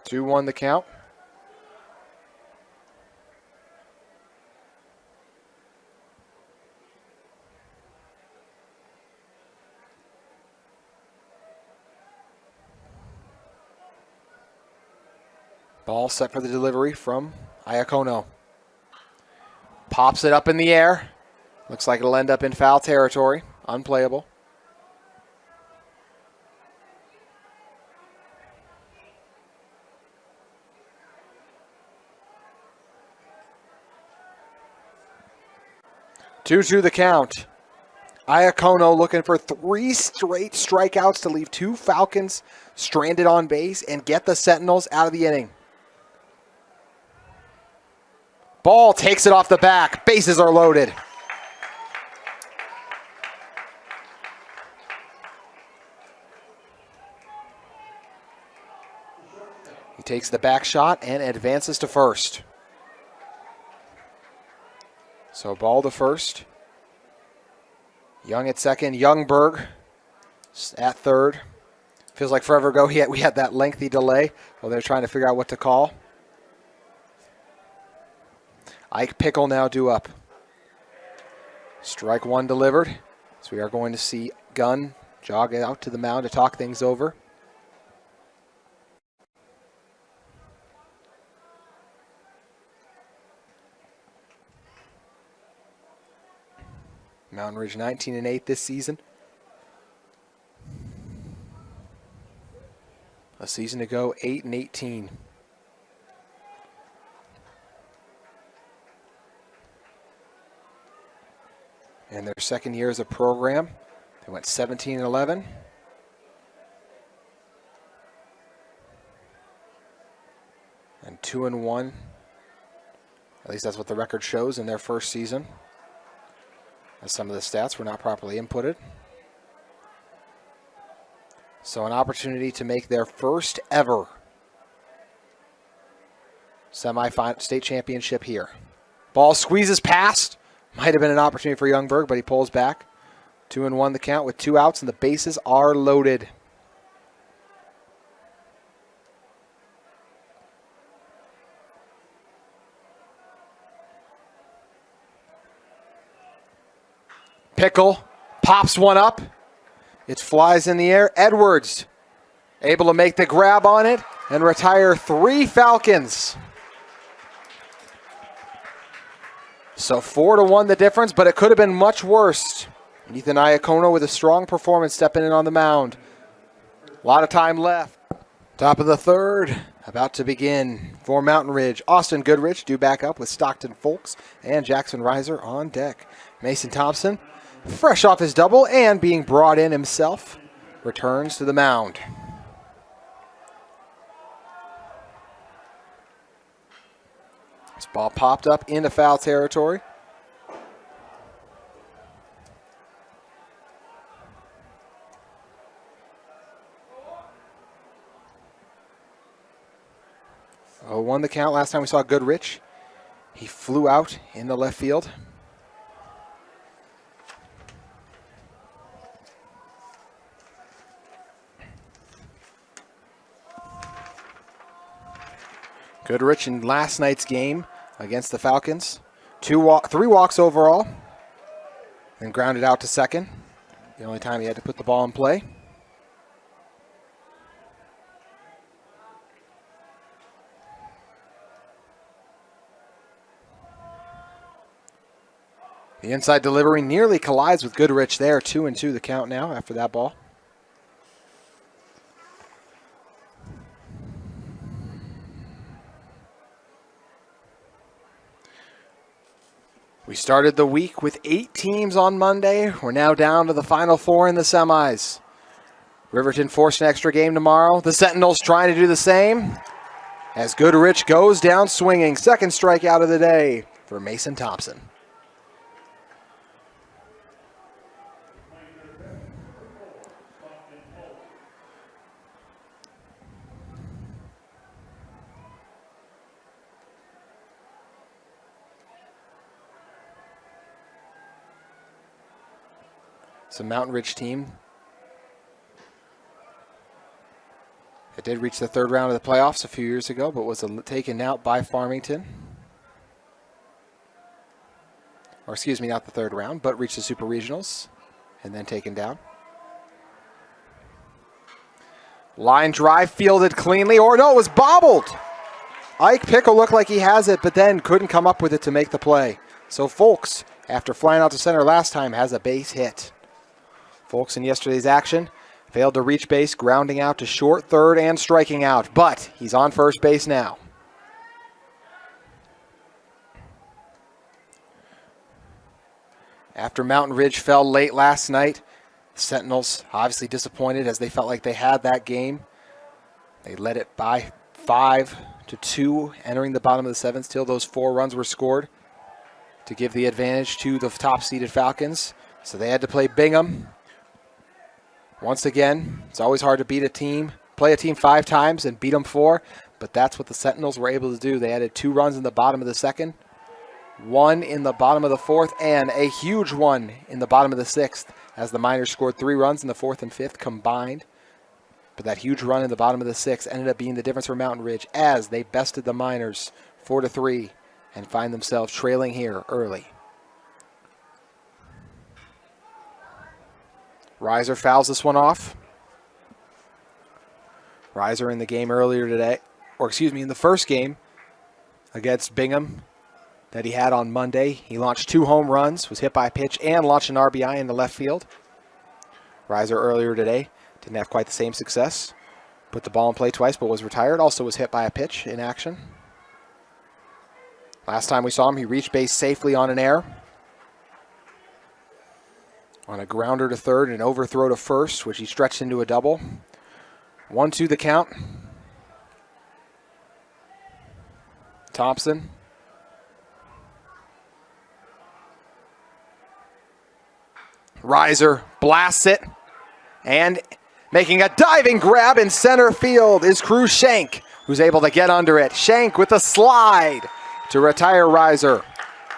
Two one the count. Ball set for the delivery from Iacono. Pops it up in the air. Looks like it'll end up in foul territory. Unplayable. Two the count. Iacono looking for 3 straight strikeouts to leave 2 Falcons stranded on base and get the Sentinels out of the inning. Ball takes it off the back. Bases are loaded. He takes the back shot and advances to first. So ball to first. Young at second. Youngberg at third. Feels like forever ago we had that lengthy delay while they're trying to figure out what to call. Ike Pickle now due up. Strike 1 delivered. So we are going to see Gunn jog out to the mound to talk things over. Mountain Ridge 19-8 this season. A season ago, 8-18. And their second year as a program, they went 17-11. And 2-1. At least that's what the record shows in their first season. As some of the stats were not properly inputted. So an opportunity to make their first ever semifinal state championship here. Ball squeezes past. Might have been an opportunity for Youngberg, but he pulls back. 2-1 the count with 2 outs, and the bases are loaded. Pickle pops one up. It flies in the air. Edwards able to make the grab on it and retire 3 Falcons. So 4-1 the difference, but it could have been much worse. Ethan Iacono with a strong performance stepping in on the mound. A lot of time left. Top of the third, about to begin for Mountain Ridge. Austin Goodrich due back up with Stockton Folks and Jackson Reiser on deck. Mason Thompson, fresh off his double and being brought in himself, returns to the mound. This ball popped up into foul territory. Oh, 1 the count. Last time we saw Goodrich, he flew out in the left field. Goodrich in last night's game against the Falcons. 3 walks overall, and grounded out to second. The only time he had to put the ball in play. The inside delivery nearly collides with Goodrich there. 2-2 the count now after that ball. We started the week with 8 teams on Monday. We're now down to the final 4 in the semis. Riverton forced an extra game tomorrow. The Sentinels trying to do the same as Goodrich goes down swinging. Second strikeout of the day for Mason Thompson. It's a Mountain Ridge team that did reach the third round of the playoffs a few years ago, but was taken out by Farmington. Or excuse me, not the third round, but reached the Super Regionals and then taken down. Line drive fielded cleanly, or no, it was bobbled. Ike Pickle looked like he has it, but then couldn't come up with it to make the play. So Folks, after flying out to center last time, has a base hit. Folks in yesterday's action failed to reach base, grounding out to short, third, and striking out. But he's on first base now. After Mountain Ridge fell late last night, Sentinels obviously disappointed as they felt like they had that game. They led it by 5-2 entering the bottom of the 7th till those 4 runs were scored to give the advantage to the top-seeded Falcons. So they had to play Bingham. Once again, it's always hard to beat a team, play a team 5 times and beat them 4, but that's what the Sentinels were able to do. They added 2 runs in the bottom of the 2nd, 1 in the bottom of the 4th, and a huge one in the bottom of the 6th as the Miners scored 3 runs in the 4th and 5th combined. But that huge run in the bottom of the 6th ended up being the difference for Mountain Ridge as they bested the Miners 4-3 and find themselves trailing here early. Reiser fouls this one off. Reiser in the game earlier today, or excuse me, in the first game against Bingham that he had on Monday. He launched 2 home runs, was hit by a pitch, and launched an RBI into left field. Reiser earlier today didn't have quite the same success. Put the ball in play twice, but was retired. Also was hit by a pitch in action. Last time we saw him, he reached base safely on an error. On a grounder to third and an overthrow to first, which he stretched into a double. 1-2 the count. Thompson. Reiser blasts it. And making a diving grab in center field is Cruz Shank, who's able to get under it. Shank with a slide to retire Reiser.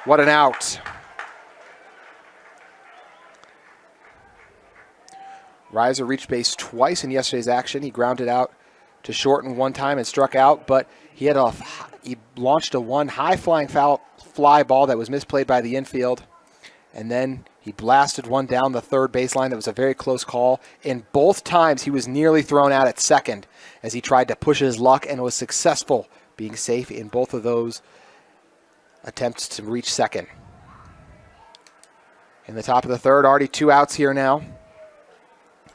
What an out. Reiser reached base twice in yesterday's action. He grounded out to short in 1 time and struck out, but he launched a high-flying fly ball that was misplayed by the infield, and then he blasted one down the third baseline. That was a very close call. In both times, he was nearly thrown out at second as he tried to push his luck and was successful, being safe in both of those attempts to reach second. In the top of the third, already 2 outs here now.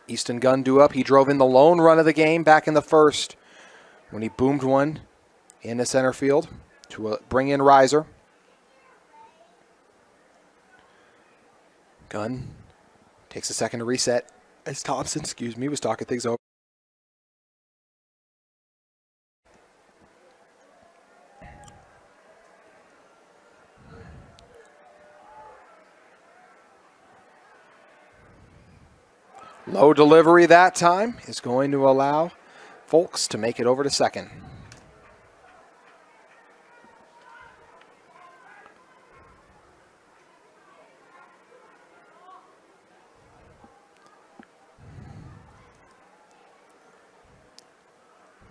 Easton Gunn due up. He drove in the lone run of the game back in the first when he boomed one into center field to bring in Reiser. Gunn takes a second to reset as Thompson, was talking things over. Low delivery that time is going to allow Folks to make it over to second.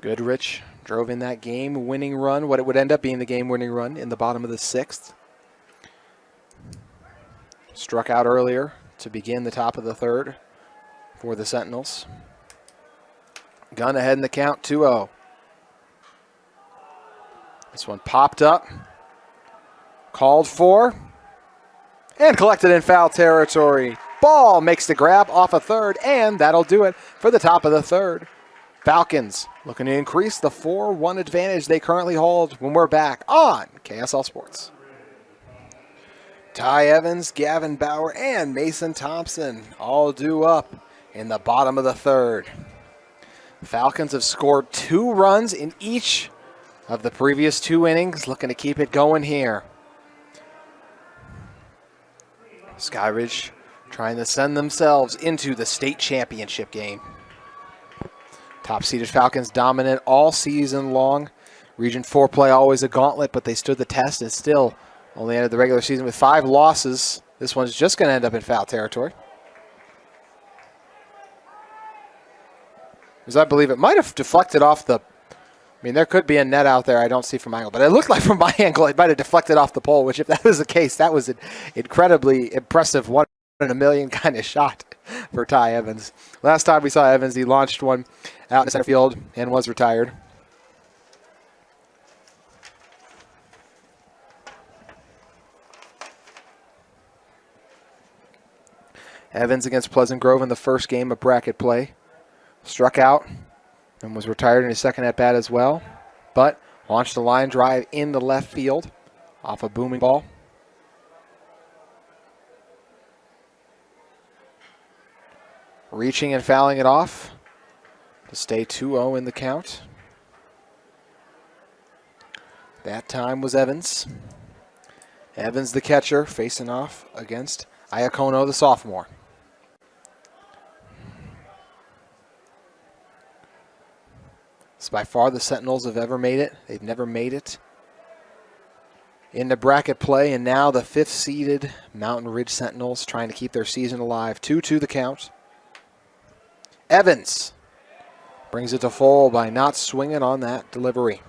Goodrich drove in that game-winning run, what it would end up being the game-winning run in the bottom of the 6th. Struck out earlier to begin the top of the 3rd for the Sentinels. Gun ahead in the count, 2-0. This one popped up, called for, and collected in foul territory. Ball makes the grab off a 3rd, and that'll do it for the top of the 3rd. Falcons looking to increase the 4-1 advantage they currently hold when we're back on KSL Sports. Ty Evans, Gavin Bauer, and Mason Thompson all due up in the bottom of the 3rd. Falcons have scored 2 runs in each of the previous 2 innings, looking to keep it going here. Skyridge trying to send themselves into the state championship game. Top-seeded Falcons dominant all season long. Region 4 play always a gauntlet, but they stood the test and still only ended the regular season with 5 losses. This one's just going to end up in foul territory. Because I believe it might have deflected off the... I mean, there could be a net out there I don't see from my angle, but it looked like from my angle it might have deflected off the pole, which if that was the case, that was an incredibly impressive 1 in a million kind of shot for Ty Evans. Last time we saw Evans, he launched one out in center field and was retired. Evans against Pleasant Grove in the first game of bracket play. Struck out and was retired in his second at-bat as well, but launched a line drive in the left field off a booming ball. Reaching and fouling it off to stay 2-0 in the count. That time was Evans. Evans, the catcher, facing off against Iacono, the sophomore. It's by far the Sentinels have ever made it. They've never made it into bracket play, and now the 5th-seeded Mountain Ridge Sentinels trying to keep their season alive. 2-2 the count. Evans brings it to full by not swinging on that delivery.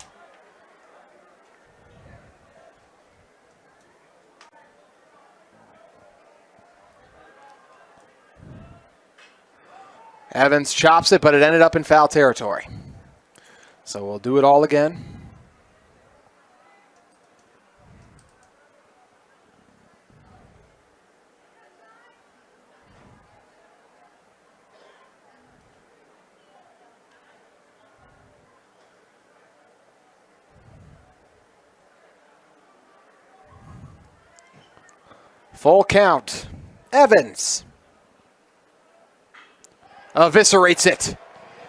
Evans chops it, but it ended up in foul territory. So we'll do it all again. Full count. Evans eviscerates it.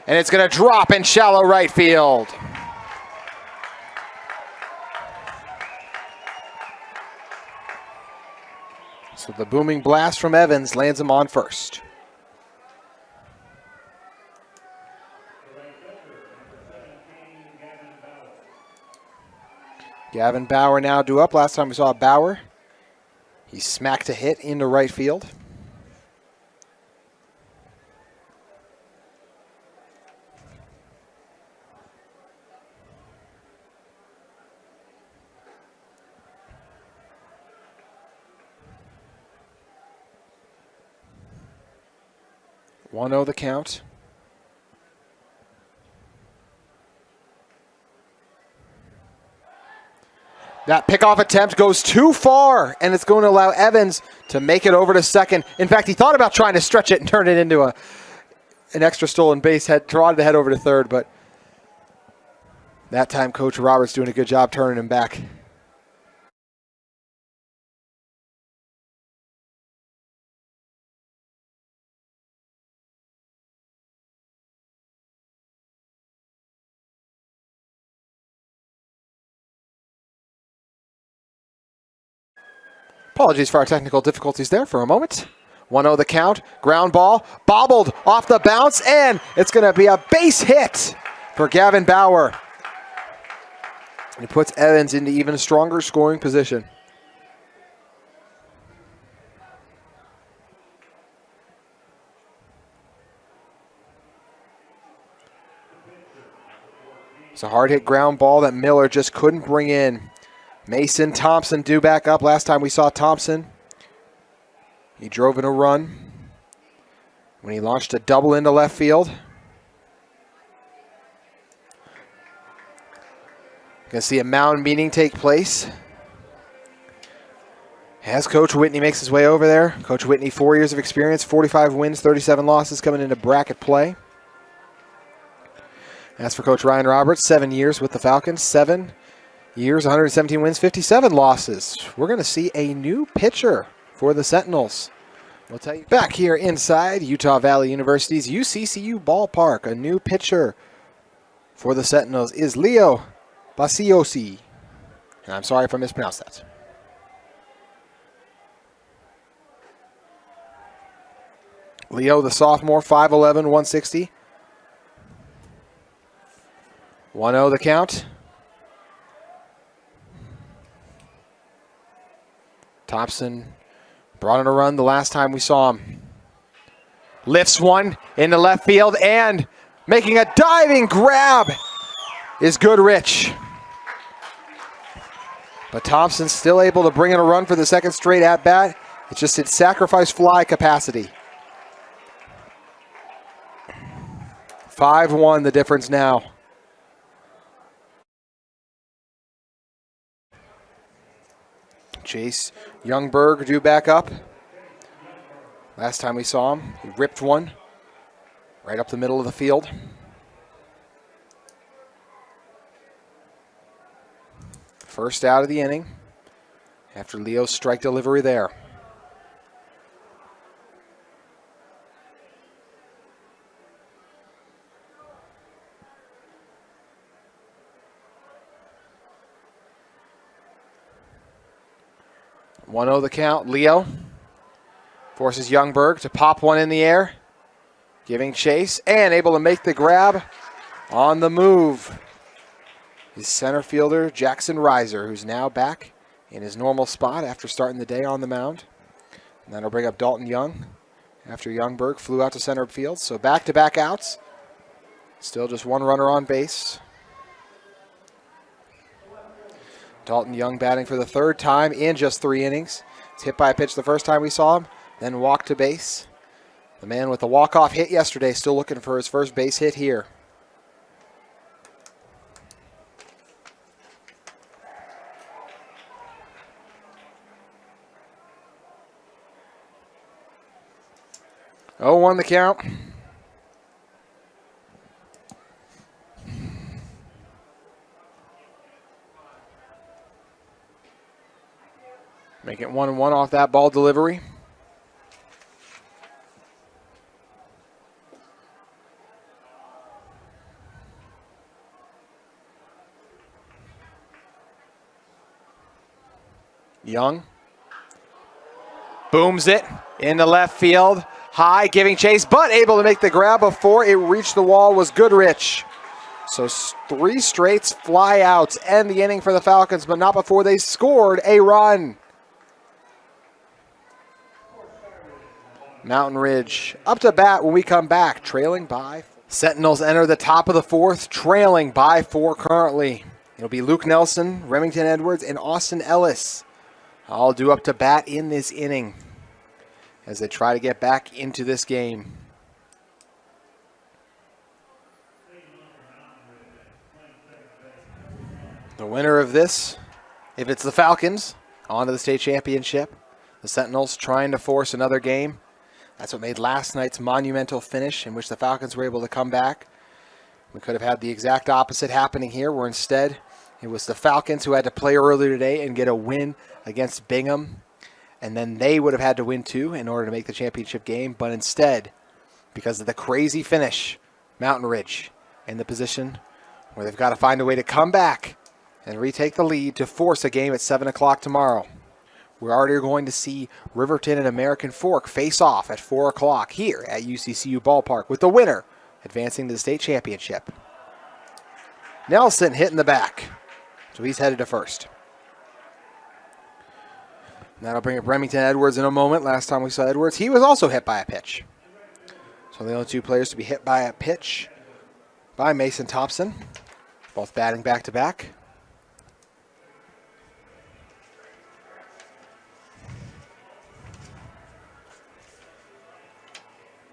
And it's going to drop in shallow right field. So the booming blast from Evans lands him on first. Gavin Bauer now due up. Last time we saw Bauer, he smacked a hit into right field. One 1-0 the count. That pickoff attempt goes too far, and it's going to allow Evans to make it over to second. In fact, he thought about trying to stretch it and turn it into an extra stolen base, tried to head over to third, but that time Coach Roberts doing a good job turning him back. Apologies for our technical difficulties there for a moment. 1-0 the count, ground ball, bobbled off the bounce, and it's going to be a base hit for Gavin Bauer. He puts Evans into even a stronger scoring position. It's a hard hit ground ball that Miller just couldn't bring in. Mason Thompson due back up. Last time we saw Thompson, he drove in a run when he launched a double into left field. Going to see a mound meeting take place as Coach Whitney makes his way over there. Coach Whitney, 4 years of experience, 45 wins, 37 losses coming into bracket play. As for Coach Ryan Roberts, 7 years with the Falcons, 7 years, 117 wins, 57 losses. We're going to see a new pitcher for the Sentinels. We'll tell you back here inside Utah Valley University's UCCU ballpark. A new pitcher for the Sentinels is Leo Basiosi. And I'm sorry if I mispronounced that. Leo, the sophomore, 5'11", 160. 1-0 the count. Thompson brought in a run the last time we saw him. Lifts one into left field, and making a diving grab is Goodrich. But Thompson's still able to bring in a run for the second straight at-bat. It's just its sacrifice fly capacity. 5-1 the difference now. Chase Youngberg due back up. Last time we saw him, he ripped one right up the middle of the field. First out of the inning after Leo's strike delivery there. One 1-0 the count. Leo forces Youngberg to pop one in the air, giving chase, and able to make the grab on the move is center fielder Jackson Reiser, who's now back in his normal spot after starting the day on the mound. And that'll bring up Dalton Young after Youngberg flew out to center field. So back-to-back outs. Still just one runner on base. Dalton Young batting for the third time in just 3 innings. He's hit by a pitch the first time we saw him, then walked to base. The man with the walk-off hit yesterday still looking for his first base hit here. Oh, 1 the count. Make it 1-1 off that ball delivery. Young booms it into left field. High, giving chase, but able to make the grab before it reached the wall was Goodrich. So 3 straight fly outs end the inning for the Falcons, but not before they scored a run. Mountain Ridge up to bat when we come back, trailing by. Sentinels enter the top of the 4th, trailing by 4 currently. It'll be Luke Nelson, Remington Edwards, and Austin Ellis all due up to bat in this inning as they try to get back into this game. The winner of this, if it's the Falcons, on to the state championship. The Sentinels trying to force another game. That's what made last night's monumental finish, in which the Falcons were able to come back. We could have had the exact opposite happening here, where instead it was the Falcons who had to play earlier today and get a win against Bingham. And then they would have had to win too in order to make the championship game. But instead, because of the crazy finish, Mountain Ridge in the position where they've got to find a way to come back and retake the lead to force a game at 7 o'clock tomorrow. We're already going to see Riverton and American Fork face off at 4 o'clock here at UCCU Ballpark, with the winner advancing to the state championship. Nelson hit in the back, so he's headed to first. That'll bring up Remington Edwards in a moment. Last time we saw Edwards, he was also hit by a pitch. So the only 2 players to be hit by a pitch by Mason Thompson. Both batting back-to-back.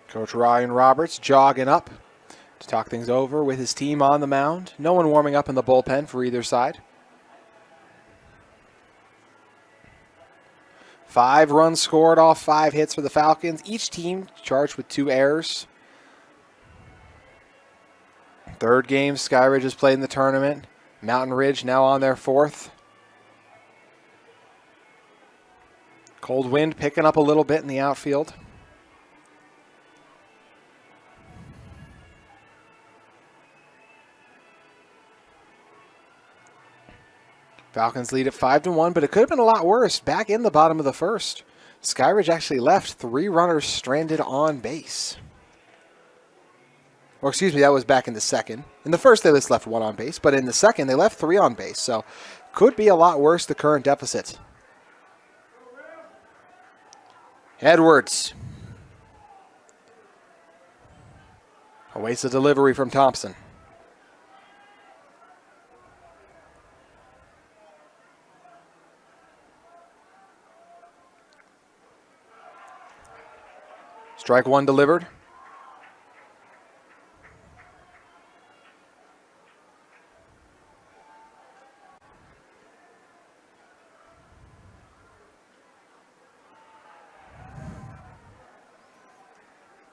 Coach Ryan Roberts jogging up to talk things over with his team on the mound. No one warming up in the bullpen for either side. 5 runs scored off 5 hits for the Falcons. Each team charged with 2 errors. Third game Skyridge has played in the tournament. Mountain Ridge now on their 4th. Cold wind picking up a little bit in the outfield. Falcons lead at 5-1, but it could have been a lot worse. Back in the bottom of the first, Skyridge actually left 3 runners stranded on base. Or excuse me, that was back in the second. In the first, they just left 1 on base, but in the second, they left 3 on base. So could be a lot worse, the current deficit. Edwards awaits a delivery from Thompson. Strike 1 delivered.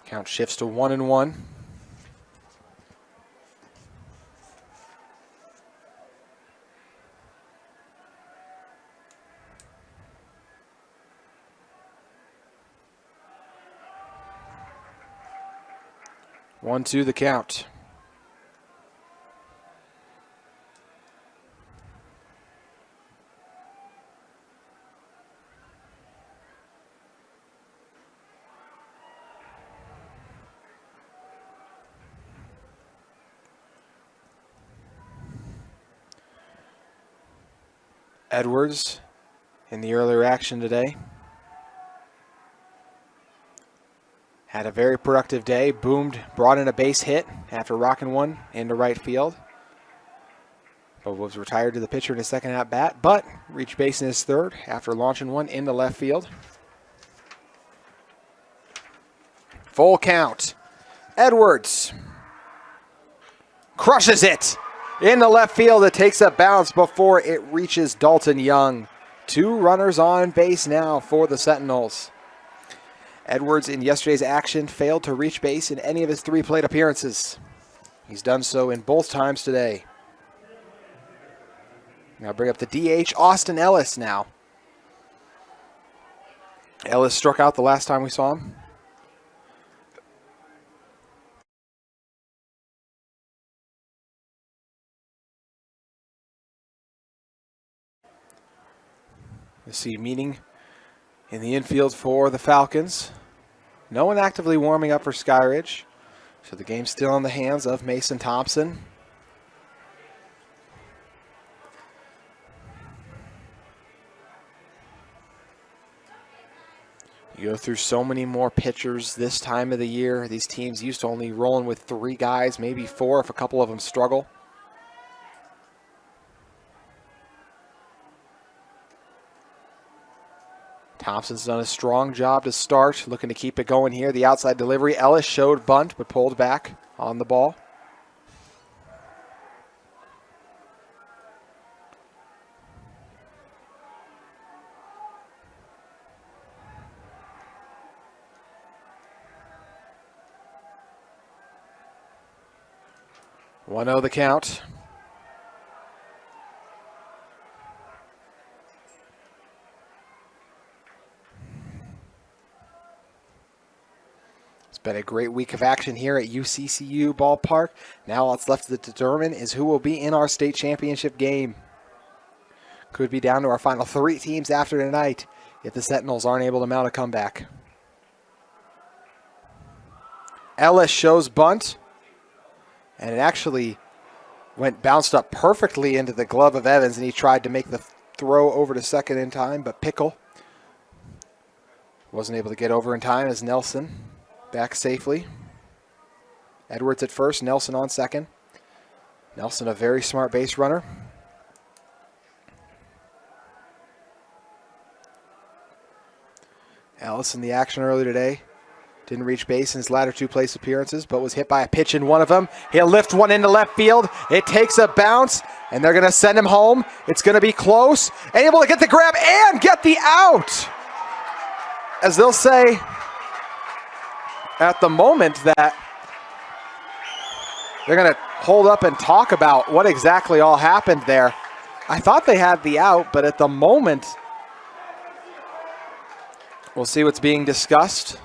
Count shifts to 1-1. One, two, the count. Edwards in the earlier action today. Had a very productive day, brought in a base hit after rocking one into right field. But was retired to the pitcher in his second at bat, but reached base in his third after launching one into left field. Full count. Edwards crushes it into left field. It takes a bounce before it reaches Dalton Young. 2 runners on base now for the Sentinels. Edwards in yesterday's action failed to reach base in any of his 3 plate appearances. He's done so in both times today. Now bring up the DH, Austin Ellis now. Ellis struck out the last time we saw him. You see meeting in the infield for the Falcons. No one actively warming up for Skyridge. So the game's still in the hands of Mason Thompson. You go through so many more pitchers this time of the year. These teams used to only rolling with 3 guys, maybe 4 if a couple of them struggle. Thompson's done a strong job to start, looking to keep it going here. The outside delivery, Ellis showed bunt, but pulled back on the ball. One 0 the count. Been a great week of action here at UCCU Ballpark. Now all that's left to determine is who will be in our state championship game. Could be down to our final 3 teams after tonight if the Sentinels aren't able to mount a comeback. Ellis shows bunt, and it actually bounced up perfectly into the glove of Evans, and he tried to make the throw over to second in time, but Pickle wasn't able to get over in time as Nelson back safely. Edwards at first, Nelson on second. Nelson, a very smart base runner. Ellis in the action earlier today. Didn't reach base in his latter 2 place appearances, but was hit by a pitch in one of them. He'll lift one into left field. It takes a bounce, and they're going to send him home. It's going to be close. Able to get the grab and get the out. As they'll say at the moment that they're going to hold up and talk about what exactly all happened there. I thought they had the out, but at the moment, we'll see what's being discussed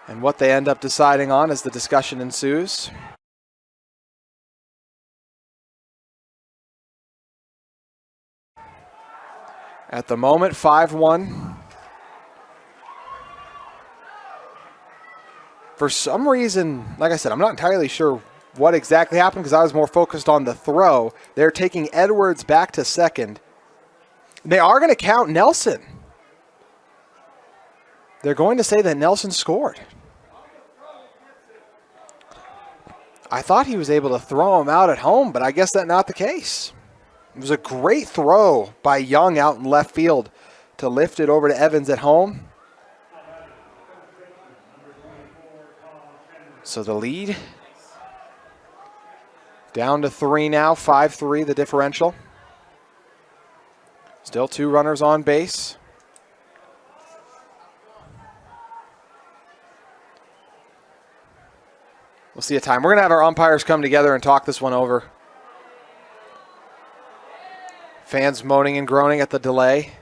and what they end up deciding on as the discussion ensues. At the moment, 5-1. For some reason, like I said, I'm not entirely sure what exactly happened because I was more focused on the throw. They're taking Edwards back to second. They are going to count Nelson. They're going to say that Nelson scored. I thought he was able to throw him out at home, but I guess that's not the case. It was a great throw by Young out in left field to lift it over to Evans at home. So the lead down to 3 now, 5-3 the differential. Still 2 runners on base. We'll see a time. We're going to have our umpires come together and talk this one over. Fans moaning and groaning at the delay.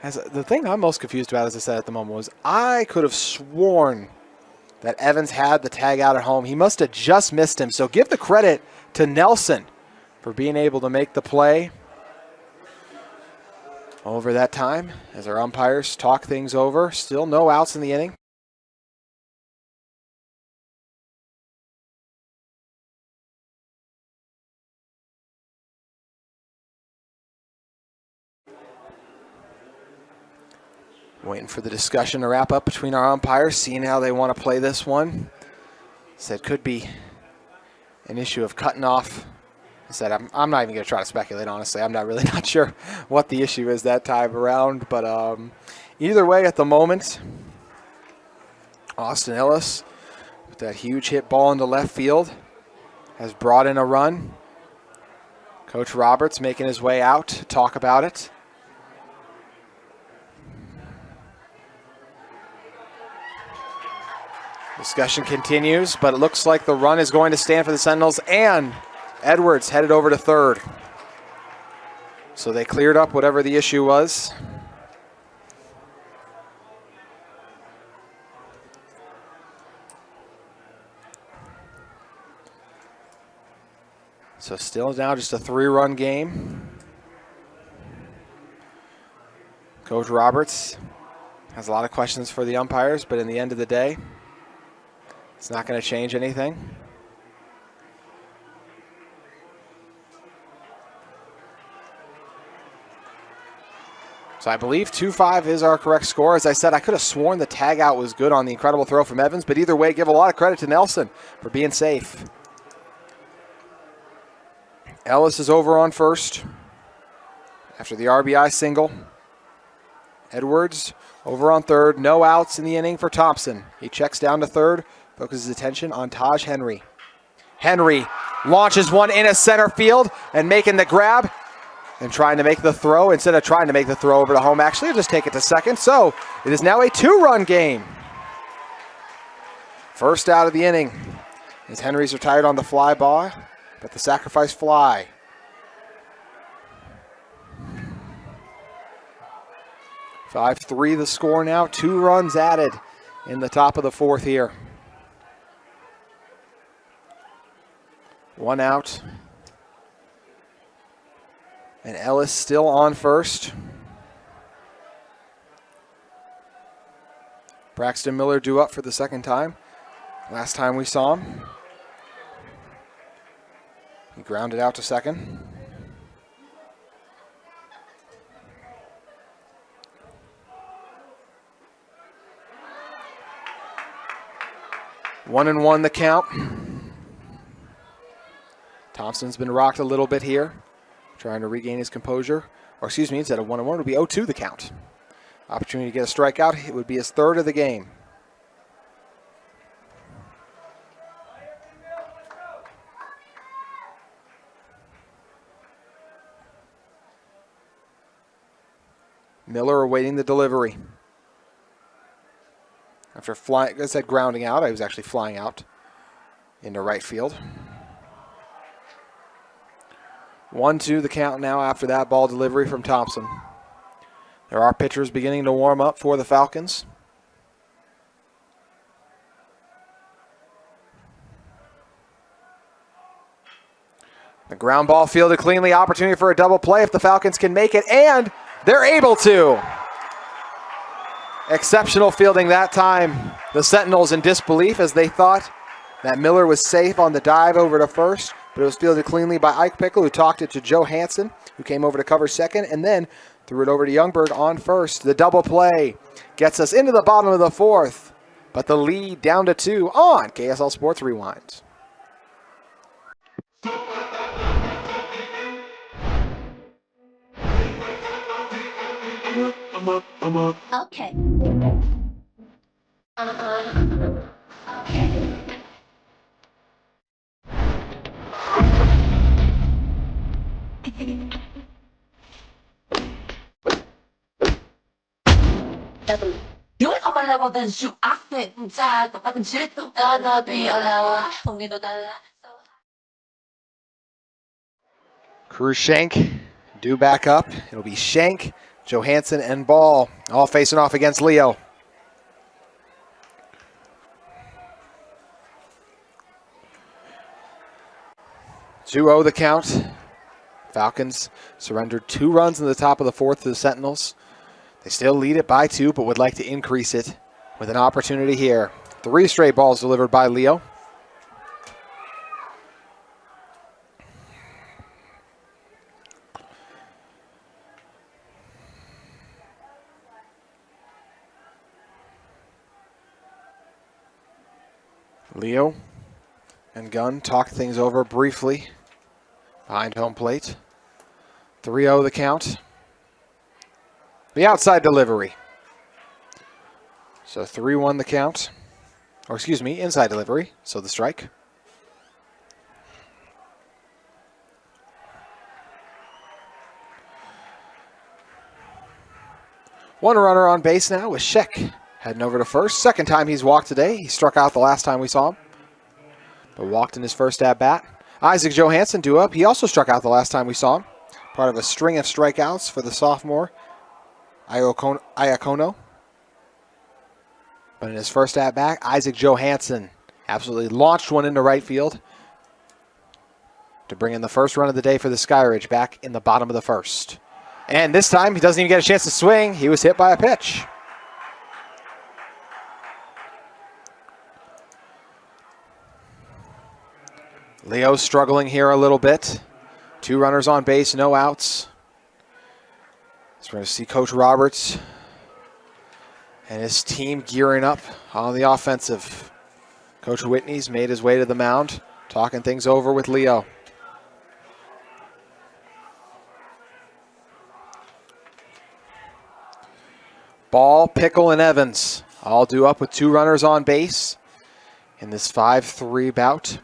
The thing I'm most confused about, as I said at the moment, was I could have sworn that Evans had the tag out at home. He must have just missed him. So give the credit to Nelson for being able to make the play over that time as our umpires talk things over. Still no outs in the inning. Waiting for the discussion to wrap up between our umpires, seeing how they want to play this one. Said could be an issue of cutting off. I said I'm not even going to try to speculate, honestly. I'm not sure what the issue is that time around. But either way, at the moment, Austin Ellis, with that huge hit ball into left field, has brought in a run. Coach Roberts making his way out to talk about it. Discussion continues, but it looks like the run is going to stand for the Sentinels, and Edwards headed over to third. So they cleared up whatever the issue was. So still now just a 3-run game. Coach Roberts has a lot of questions for the umpires, but in the end of the day, it's not going to change anything. So I believe 2-5 is our correct score. As I said, I could have sworn the tag out was good on the incredible throw from Evans, but either way, give a lot of credit to Nelson for being safe. Ellis is over on first after the RBI single. Edwards over on third. No outs in the inning for Thompson. He checks down to third. Focuses attention on Taj Henry. Henry launches one into center field and making the grab and trying to make the throw. Instead of trying to make the throw over to home, actually, he'll just take it to second. So it is now a 2-run game. First out of the inning as Henry's retired on the fly ball, but the sacrifice fly. (5-3) the score now. 2 runs added in the top of the 4th here. 1 out. And Ellis still on first. Braxton Miller due up for the second time. Last time we saw him, he grounded out to second. One and one the count. Thompson's been rocked a little bit here, trying to regain his composure. Or excuse me, instead of 1-1, it would be 0-2 the count. Opportunity to get a strikeout. It would be his third of the game. Miller awaiting the delivery. After flying, I said grounding out, I was actually flying out into right field. 1-2 the count now after that ball delivery from Thompson. There are pitchers beginning to warm up for the Falcons. The ground ball fielded cleanly, opportunity for a double play if the Falcons can make it, and they're able to. Exceptional fielding that time. The Sentinels in disbelief as they thought that Miller was safe on the dive over to first, but it was fielded cleanly by Ike Pickle, who talked it to Joe Hansen, who came over to cover second, and then threw it over to Youngberg on first. The double play gets us into the bottom of the fourth, but the lead down to 2 on KSL Sports Rewind. Okay. Okay. Yun ang malawa din siya akit sa kapag sito na bialawa umino dala. Cruz Shank due back up. It'll be Shank, Johansson, and Ball all facing off against Leo. Two-0 the count. Falcons surrendered 2 runs in the top of the fourth to the Sentinels. They still lead it by 2, but would like to increase it with an opportunity here. 3 straight balls delivered by Leo. Leo and Gunn talk things over briefly behind home plate. 3-0 the count. The outside delivery. So 3-1 the count. Or excuse me, inside delivery. So the strike. One runner on base now with Sheck heading over to first. Second time he's walked today. He struck out the last time we saw him, but walked in his first at-bat. Isaac Johansson due up. He also struck out the last time we saw him. Part of a string of strikeouts for the sophomore, Iacono. But in his first at-bat, Isaac Johansson absolutely launched one into right field to bring in the first run of the day for the Skyridge back in the bottom of the first. And this time, he doesn't even get a chance to swing. He was hit by a pitch. Leo struggling here a little bit. 2 runners on base, no outs. So we're going to see Coach Roberts and his team gearing up on the offensive. Coach Whitney's made his way to the mound, talking things over with Leo. Ball, Pickle, and Evans all due up with 2 runners on base in this 5-3 bout.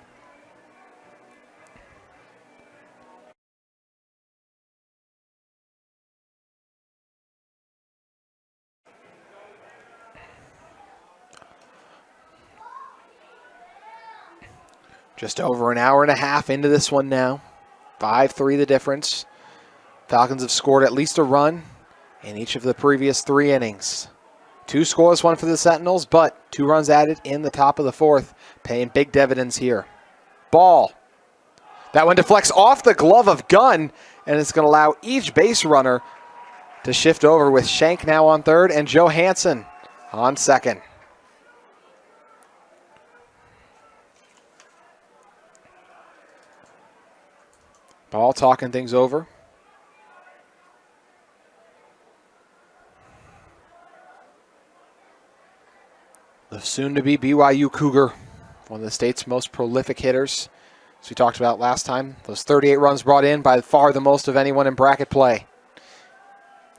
Just over an hour and a half into this one now. 5-3 the difference. Falcons have scored at least a run in each of the previous 3 innings. 2 scoreless, 1 for the Sentinels, but 2 runs added in the top of the fourth, paying big dividends here. Ball. That one deflects off the glove of Gunn, and it's going to allow each base runner to shift over with Shank now on third and Johansson on second. Ball talking things over. The soon-to-be BYU Cougar, one of the state's most prolific hitters, As we talked about last time, those 38 runs brought in, by far the most of anyone in bracket play.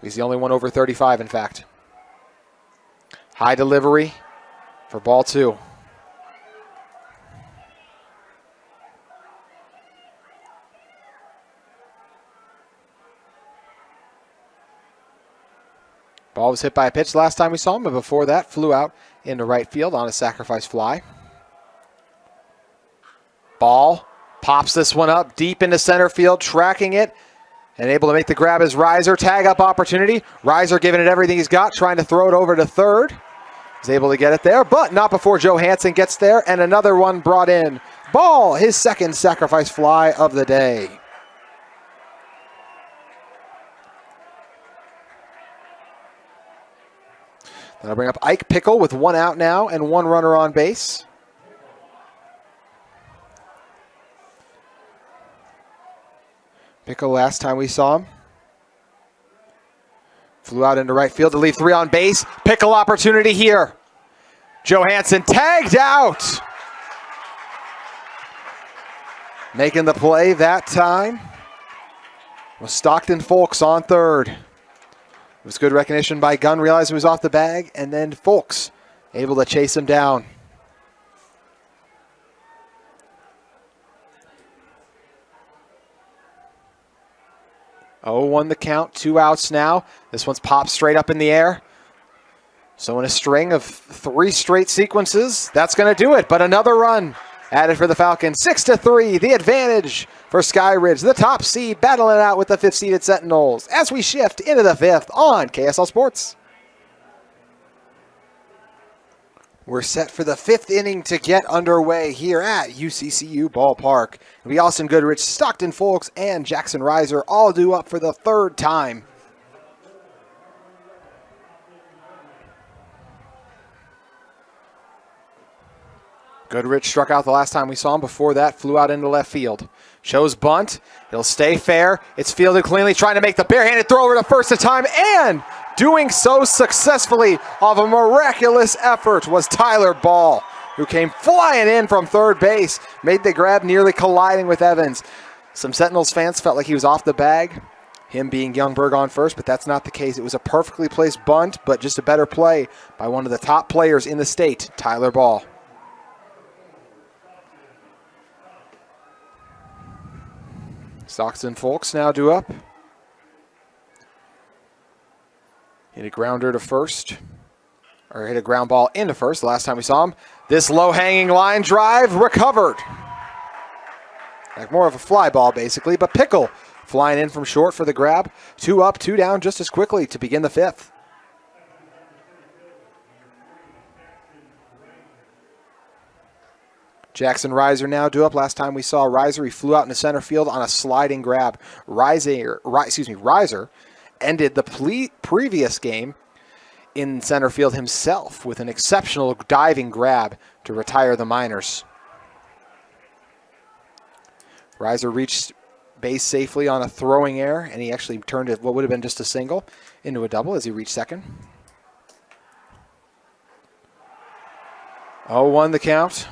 He's the only one over 35, in fact. High delivery for ball 2. Ball was hit by a pitch last time we saw him, but before that flew out into right field on a sacrifice fly. Ball pops this one up deep into center field, tracking it, and able to make the grab as Reiser. Tag up opportunity. Reiser giving it everything he's got, trying to throw it over to third. He's able to get it there, but not before Joe Hansen gets there, and another one brought in. Ball, his second sacrifice fly of the day. That'll bring up Ike Pickle with 1 out now and 1 runner on base. Pickle, last time we saw him, flew out into right field to leave 3 on base. Pickle opportunity here. Joe Hansen tagged out. Making the play that time was Stockton Folks on third. It was good recognition by Gunn, realized he was off the bag, and then Folks able to chase him down. Oh, 1 the count, 2 outs now. This one's popped straight up in the air. So in a string of 3 straight sequences, that's going to do it. But another run added for the Falcons. 6-3, the advantage for Skyridge. The top seed battling it out with the 5th-seeded Sentinels as we shift into the 5th on KSL Sports. We're set for the 5th inning to get underway here at UCCU Ballpark. It'll be Austin Goodrich, Stockton Folks, and Jackson Reiser all due up for the 3rd time. Goodrich struck out the last time we saw him. Before that, flew out into left field. Shows bunt. It'll stay fair. It's fielded cleanly, trying to make the barehanded throw over to first at time, and doing so successfully off a miraculous effort was Tyler Ball, who came flying in from third base, made the grab, nearly colliding with Evans. Some Sentinels fans felt like he was off the bag, him being Youngberg on first, but that's not the case. It was a perfectly placed bunt, but just a better play by one of the top players in the state, Tyler Ball. Stockton Folks now due up. Hit a grounder to first, or hit a ground ball into first the last time we saw him. This low-hanging line drive recovered. Like more of a fly ball, basically, but Pickle flying in from short for the grab. 2 up, 2 down just as quickly to begin the 5th. Jackson Reiser now due up. Last time we saw Reiser, he flew out into center field on a sliding grab. Reiser ended the previous game in center field himself with an exceptional diving grab to retire the Miners. Reiser reached base safely on a throwing error, and he actually turned it, what would have been just a single, into a double as he reached second. 0-1 the count.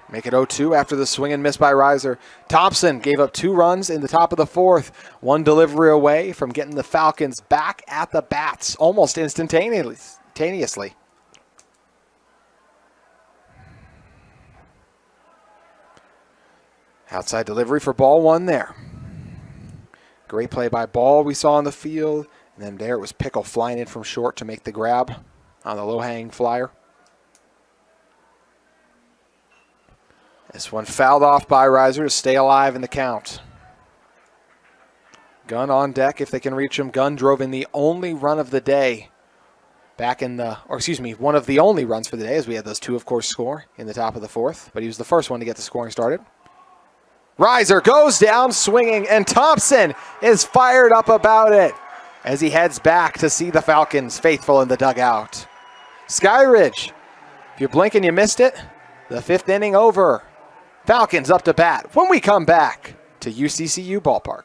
Make it 0-2 after the swing and miss by Reiser. Thompson gave up 2 runs in the top of the 4th. 1 delivery away from getting the Falcons back at the bats almost instantaneously. Outside delivery for ball 1 there. Great play by Ball we saw on the field. And then there it was Pickle flying in from short to make the grab on the low-hanging flyer. This one fouled off by Reiser to stay alive in the count. Gunn on deck if they can reach him. Gunn drove in the only run of the day one of the only runs for the day, as we had those 2, of course, score in the top of the 4th. But he was the first one to get the scoring started. Reiser goes down swinging, and Thompson is fired up about it as he heads back to see the Falcons faithful in the dugout. Skyridge, if you're blinking, you missed it. The 5th inning over. Falcons up to bat when we come back to UCCU Ballpark.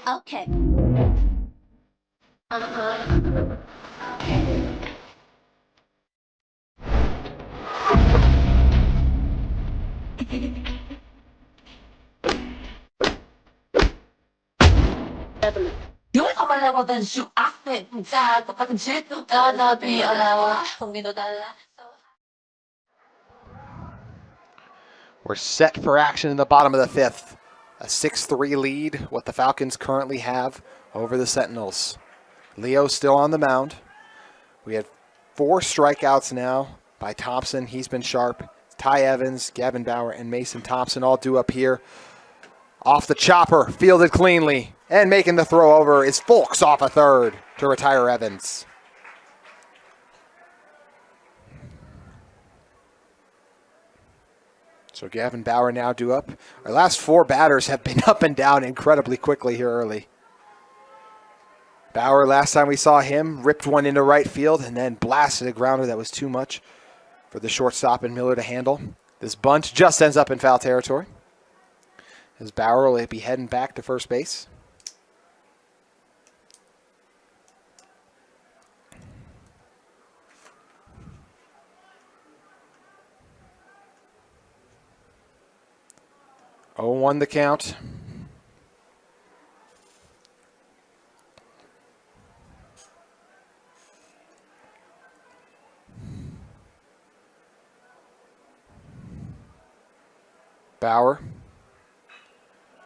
Okay. You ain't on my level, then shoot. I fit inside, but fucking shit, you gonna be allowed. Conmigo dala. We're set for action in the bottom of the fifth. A 6-3 lead, what the Falcons currently have over the Sentinels. Leo still on the mound. We had 4 strikeouts now by Thompson. He's been sharp. Ty Evans, Gavin Bauer, and Mason Thompson all due up here. Off the chopper, fielded cleanly. And making the throw over is Folks off a third to retire Evans. So Gavin Bauer now due up. Our last 4 batters have been up and down incredibly quickly here early. Bauer, last time we saw him, ripped one into right field and then blasted a grounder that was too much for the shortstop and Miller to handle. This bunt just ends up in foul territory, as Bauer will be heading back to first base. Oh, 0-1 the count. Bauer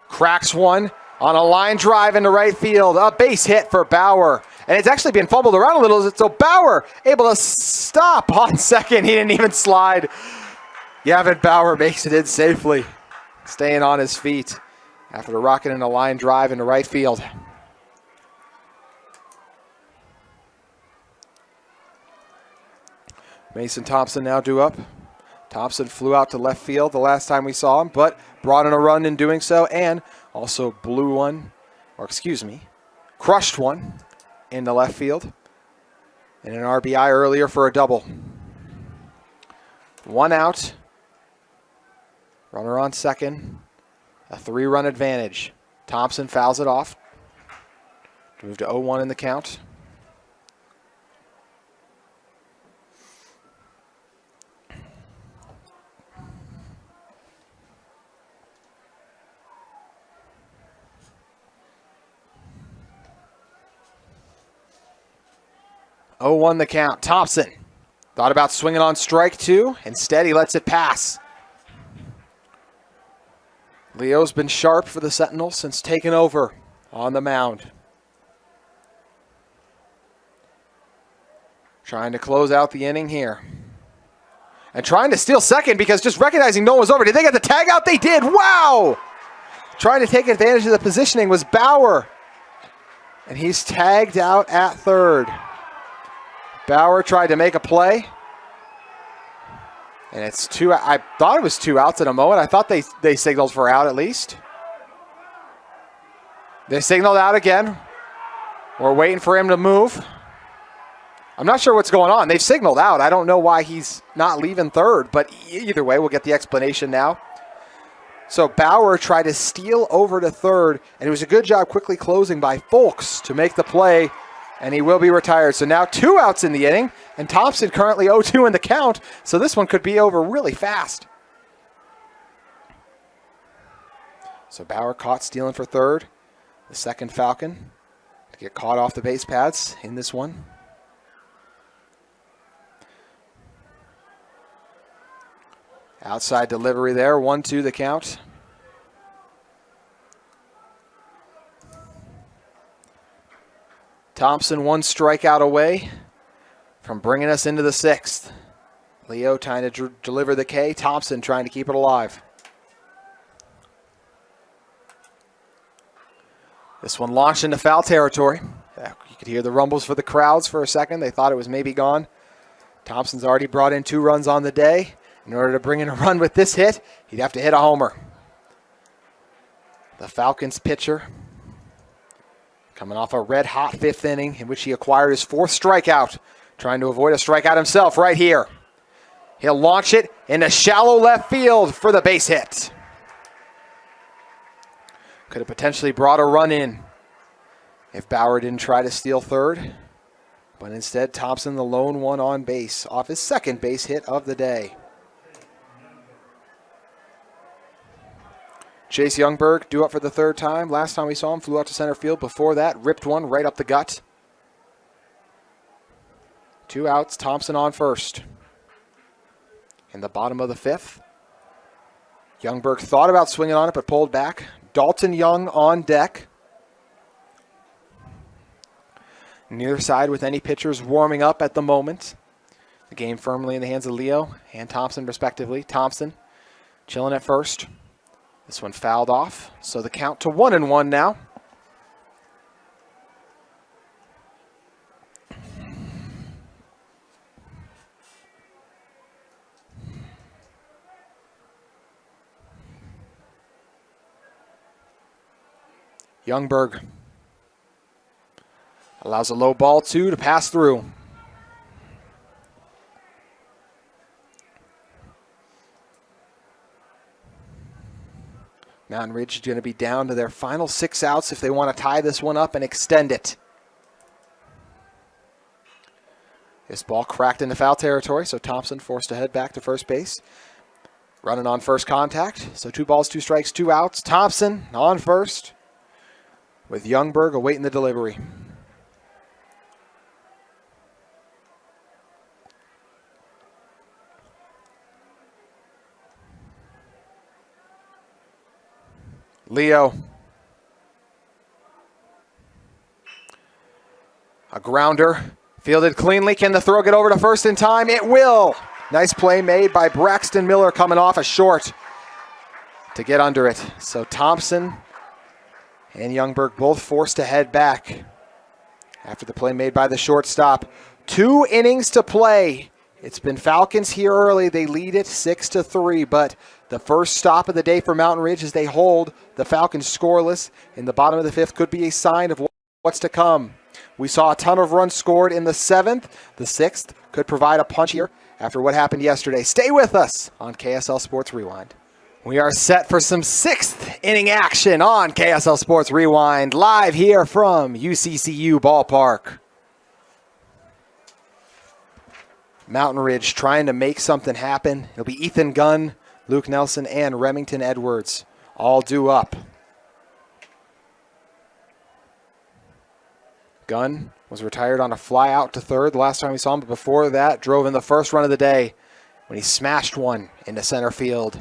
cracks one on a line drive into right field. A base hit for Bauer. And it's actually been fumbled around a little, so Bauer able to stop on second. He didn't even slide. Gavin Bauer makes it in safely, staying on his feet after rocking in a line drive into right field. Mason Thompson now due up. Thompson flew out to left field the last time we saw him, but brought in a run in doing so, and also crushed one in the left field, and an RBI earlier for a double. 1 out, runner on second, a 3-run advantage. Thompson fouls it off to move to 0-1 in the count. Oh, 0-1 the count. Thompson thought about swinging on strike 2. Instead, he lets it pass. Leo's been sharp for the Sentinels since taking over on the mound. Trying to close out the inning here. And trying to steal second because just recognizing no one was over. Did they get the tag out? They did. Wow! Trying to take advantage of the positioning was Bauer. And he's tagged out at third. Bauer tried to make a play. And it's 2. I thought it was 2 outs in a moment. I thought they signaled for out at least. They signaled out again. We're waiting for him to move. I'm not sure what's going on. They've signaled out. I don't know why he's not leaving third, but either way, we'll get the explanation now. So Bauer tried to steal over to third, and it was a good job quickly closing by Folks to make the play, and he will be retired. So now 2 outs in the inning, and Thompson currently 0-2 in the count, so this one could be over really fast. So Bauer caught stealing for third, the second Falcon to get caught off the base paths in this one. Outside delivery there, 1-2 the count. Thompson 1 strikeout away from bringing us into the 6th. Leo trying to deliver the K. Thompson trying to keep it alive. This one launched into foul territory. You could hear the rumbles for the crowds for a second. They thought it was maybe gone. Thompson's already brought in 2 runs on the day. In order to bring in a run with this hit, he'd have to hit a homer. The Falcons pitcher coming off a red-hot 5th inning in which he acquired his 4th strikeout, trying to avoid a strikeout himself right here. He'll launch it into shallow left field for the base hit. Could have potentially brought a run in if Bauer didn't try to steal third, but instead Thompson the lone one on base off his 2nd base hit of the day. Chase Youngberg due up for the third time. Last time we saw him, flew out to center field. Before that, ripped one right up the gut. 2 outs, Thompson on first. In the bottom of the 5th, Youngberg thought about swinging on it, but pulled back. Dalton Young on deck. Neither side with any pitchers warming up at the moment. The game firmly in the hands of Leo and Thompson, respectively. Thompson chilling at first. This one fouled off, so the count to 1-1 now. Youngberg allows a low ball, 2, to pass through. Mountain Ridge is going to be down to their final 6 outs if they want to tie this one up and extend it. This ball cracked into foul territory, so Thompson forced to head back to first base. Running on first contact, so 2 balls, 2 strikes, 2 outs. Thompson on first, with Youngberg awaiting the delivery. Leo. A grounder, fielded cleanly. Can the throw get over to first in time? It will. Nice play made by Braxton Miller coming off a short to get under it. So Thompson and Youngberg both forced to head back after the play made by the shortstop. 2 innings to play. It's been Falcons here early. They lead it 6-3, but the first stop of the day for Mountain Ridge as they hold the Falcons scoreless in the bottom of the 5th could be a sign of what's to come. We saw a ton of runs scored in the 7th. The 6th could provide a punch here after what happened yesterday. Stay with us on KSL Sports Rewind. We are set for some 6th inning action on KSL Sports Rewind, live here from UCCU Ballpark. Mountain Ridge trying to make something happen. It'll be Ethan Gunn, Luke Nelson, and Remington Edwards all due up. Gunn was retired on a fly out to third the last time we saw him, but before that drove in the first run of the day when he smashed one into center field.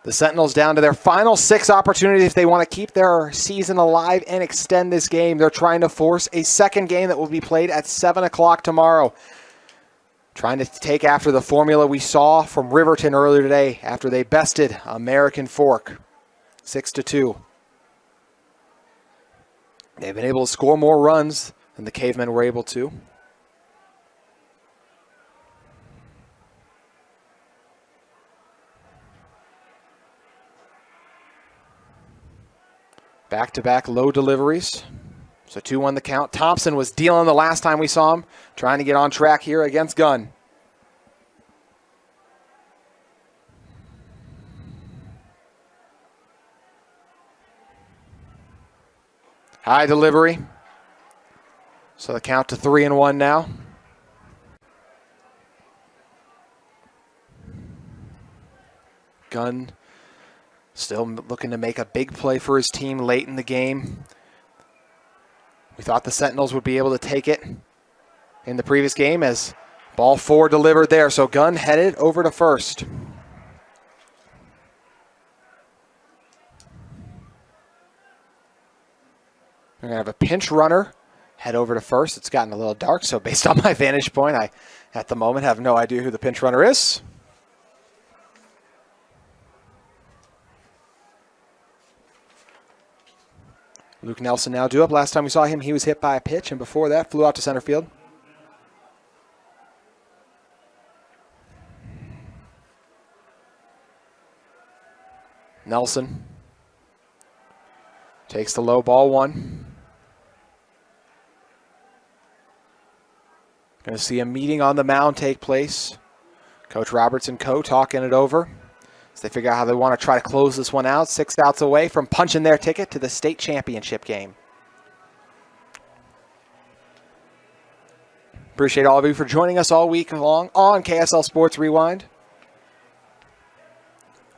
The Sentinels down to their final 6 opportunities if they want to keep their season alive and extend this game. They're trying to force a second game that will be played at 7 o'clock tomorrow. Trying to take after the formula we saw from Riverton earlier today after they bested American Fork 6-2. They've been able to score more runs than the Cavemen were able to. Back-to-back low deliveries. So 2-1 the count. Thompson was dealing the last time we saw him, trying to get on track here against Gunn. High delivery. So the count to 3-1 now. Gunn still looking to make a big play for his team late in the game. We thought the Sentinels would be able to take it in the previous game as ball 4 delivered there. So Gunn headed over to first. We're going to have a pinch runner head over to first. It's gotten a little dark, so based on my vantage point, I, at the moment, have no idea who the pinch runner is. Luke Nelson now due up. Last time we saw him, he was hit by a pitch, and before that, flew out to center field. Nelson takes the low ball 1. Going to see a meeting on the mound take place. Coach Roberts and co talking it over as they figure out how they want to try to close this one out. 6 outs away from punching their ticket to the state championship game. Appreciate all of you for joining us all week long on KSL Sports Rewind.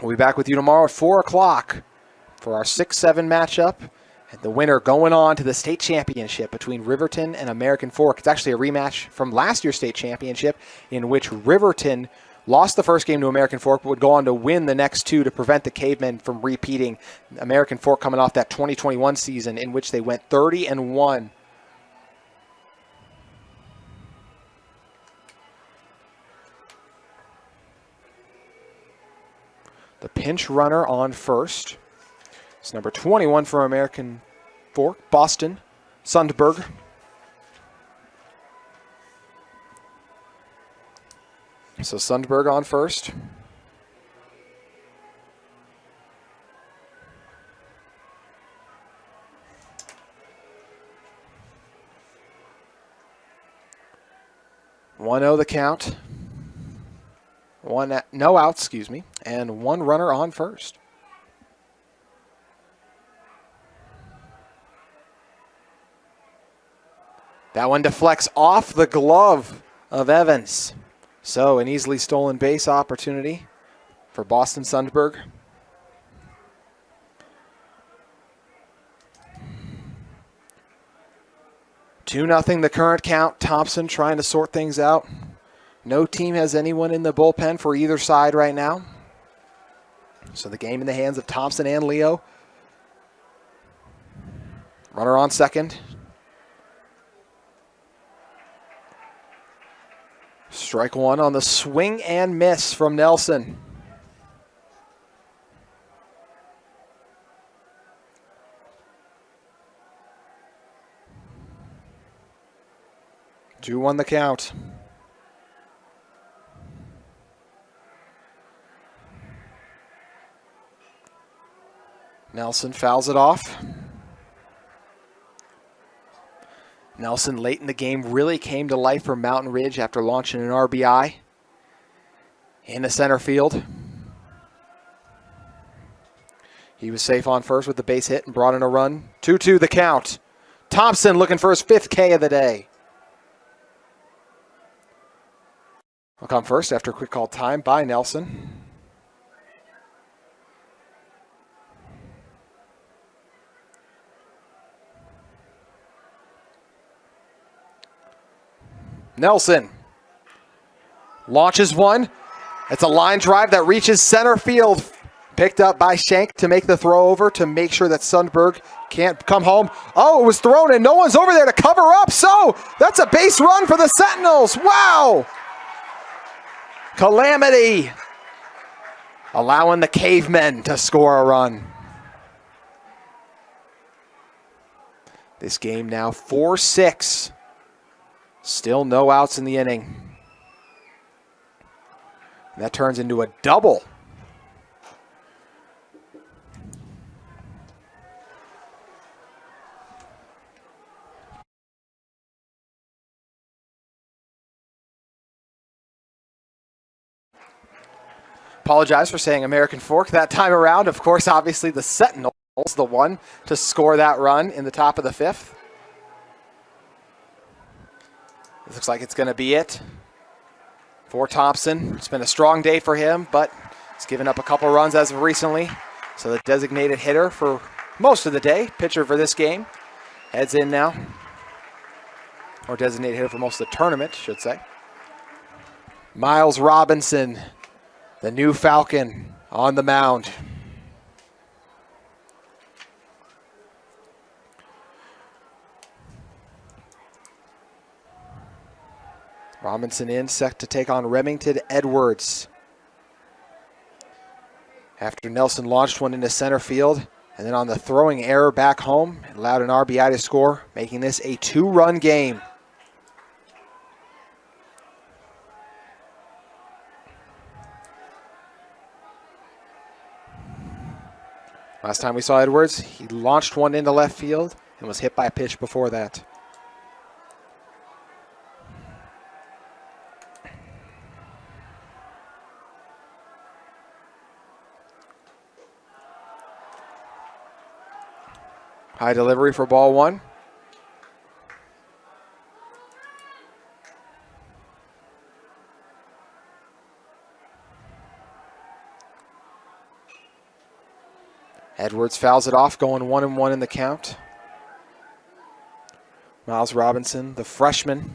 We'll be back with you tomorrow at 4 o'clock for our 6-7 matchup. And the winner going on to the state championship between Riverton and American Fork. It's actually a rematch from last year's state championship in which Riverton lost the first game to American Fork, but would go on to win the next two to prevent the Cavemen from repeating. American Fork coming off that 2021 season in which they went 30-1. The pinch runner on first. It's number 21 for American Fork, Boston Sundberg. So Sundberg on first. One-0 the count. No outs, and one runner on first. That one deflects off the glove of Evans. So an easily stolen base opportunity for Boston Sundberg. Two 2-0 the current count. Thompson trying to sort things out. No team has anyone in the bullpen for either side right now. So the game in the hands of Thompson and Leo. Runner on second. Strike one on the swing and miss from Nelson. Two won the count. Nelson fouls it off. Nelson late in the game really came to life for Mountain Ridge after launching an RBI in the center field. He was safe on first with the base hit and brought in a run. 2-2 the count. Thompson looking for his 5th K of the day. Will come first after a quick call time by Nelson. Nelson launches one. It's a line drive that reaches center field. Picked up by Shank to make the throw over to make sure that Sundberg can't come home. Oh, it was thrown and no one's over there to cover up. So that's a base run for the Sentinels. Wow. Calamity. Allowing the Cavemen to score a run. This game now 4-6. Still no outs in the inning. And that turns into a double. Apologize for saying American Fork that time around. Of course, obviously the Sentinels, the one to score that run in the top of the 5th. It looks like it's going to be it for Thompson. It's been a strong day for him, but he's given up a couple runs as of recently. So the designated hitter for most of the day, pitcher for this game, heads in now. Or designated hitter for most of the tournament, should say. Miles Robinson, the new Falcon, on the mound. Robinson in, set to take on Remington Edwards. After Nelson launched one into center field, and then on the throwing error back home, it allowed an RBI to score, making this a 2-run game. Last time we saw Edwards, he launched one into left field and was hit by a pitch before that. High delivery for ball one. Edwards fouls it off, going 1-1 in the count. Miles Robinson, the freshman.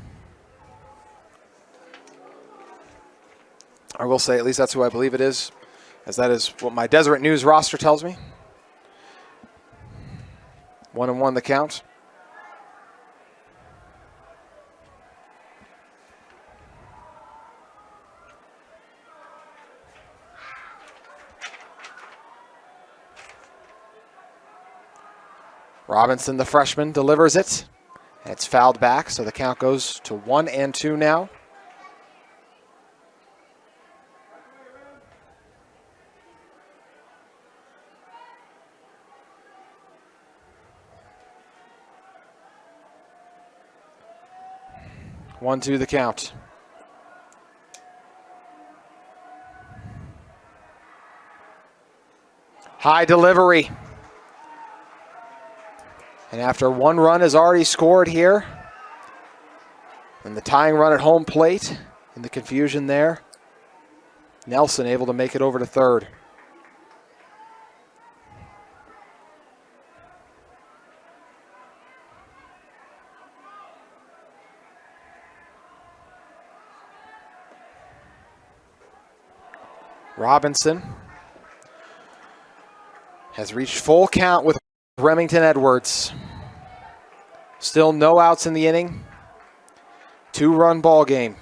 I will say, at least that's who I believe it is, as that is what my Deseret News roster tells me. 1-1 the count. Robinson, the freshman, delivers it. It's fouled back, so the count goes to 1-2 now. One, two, the count. High delivery. And after one run is already scored here, and the tying run at home plate, in the confusion there, Nelson able to make it over to third. Robinson has reached full count with Remington Edwards. Still no outs in the inning. 2-run ball game.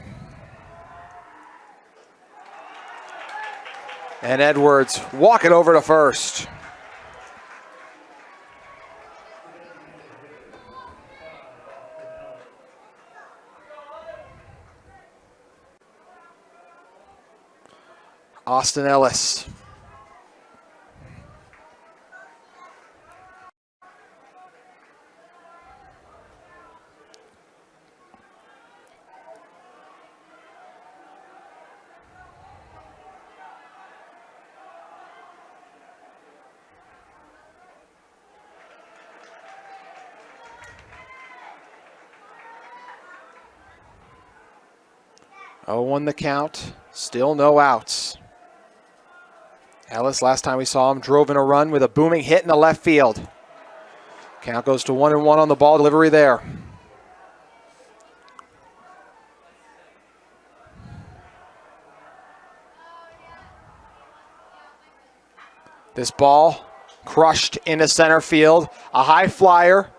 And Edwards walking over to first. Austin Ellis. Won the count. Still no outs. Ellis, last time we saw him, drove in a run with a booming hit in the left field. Count goes to 1-1 on the ball delivery there. This ball crushed into center field. A high flyer.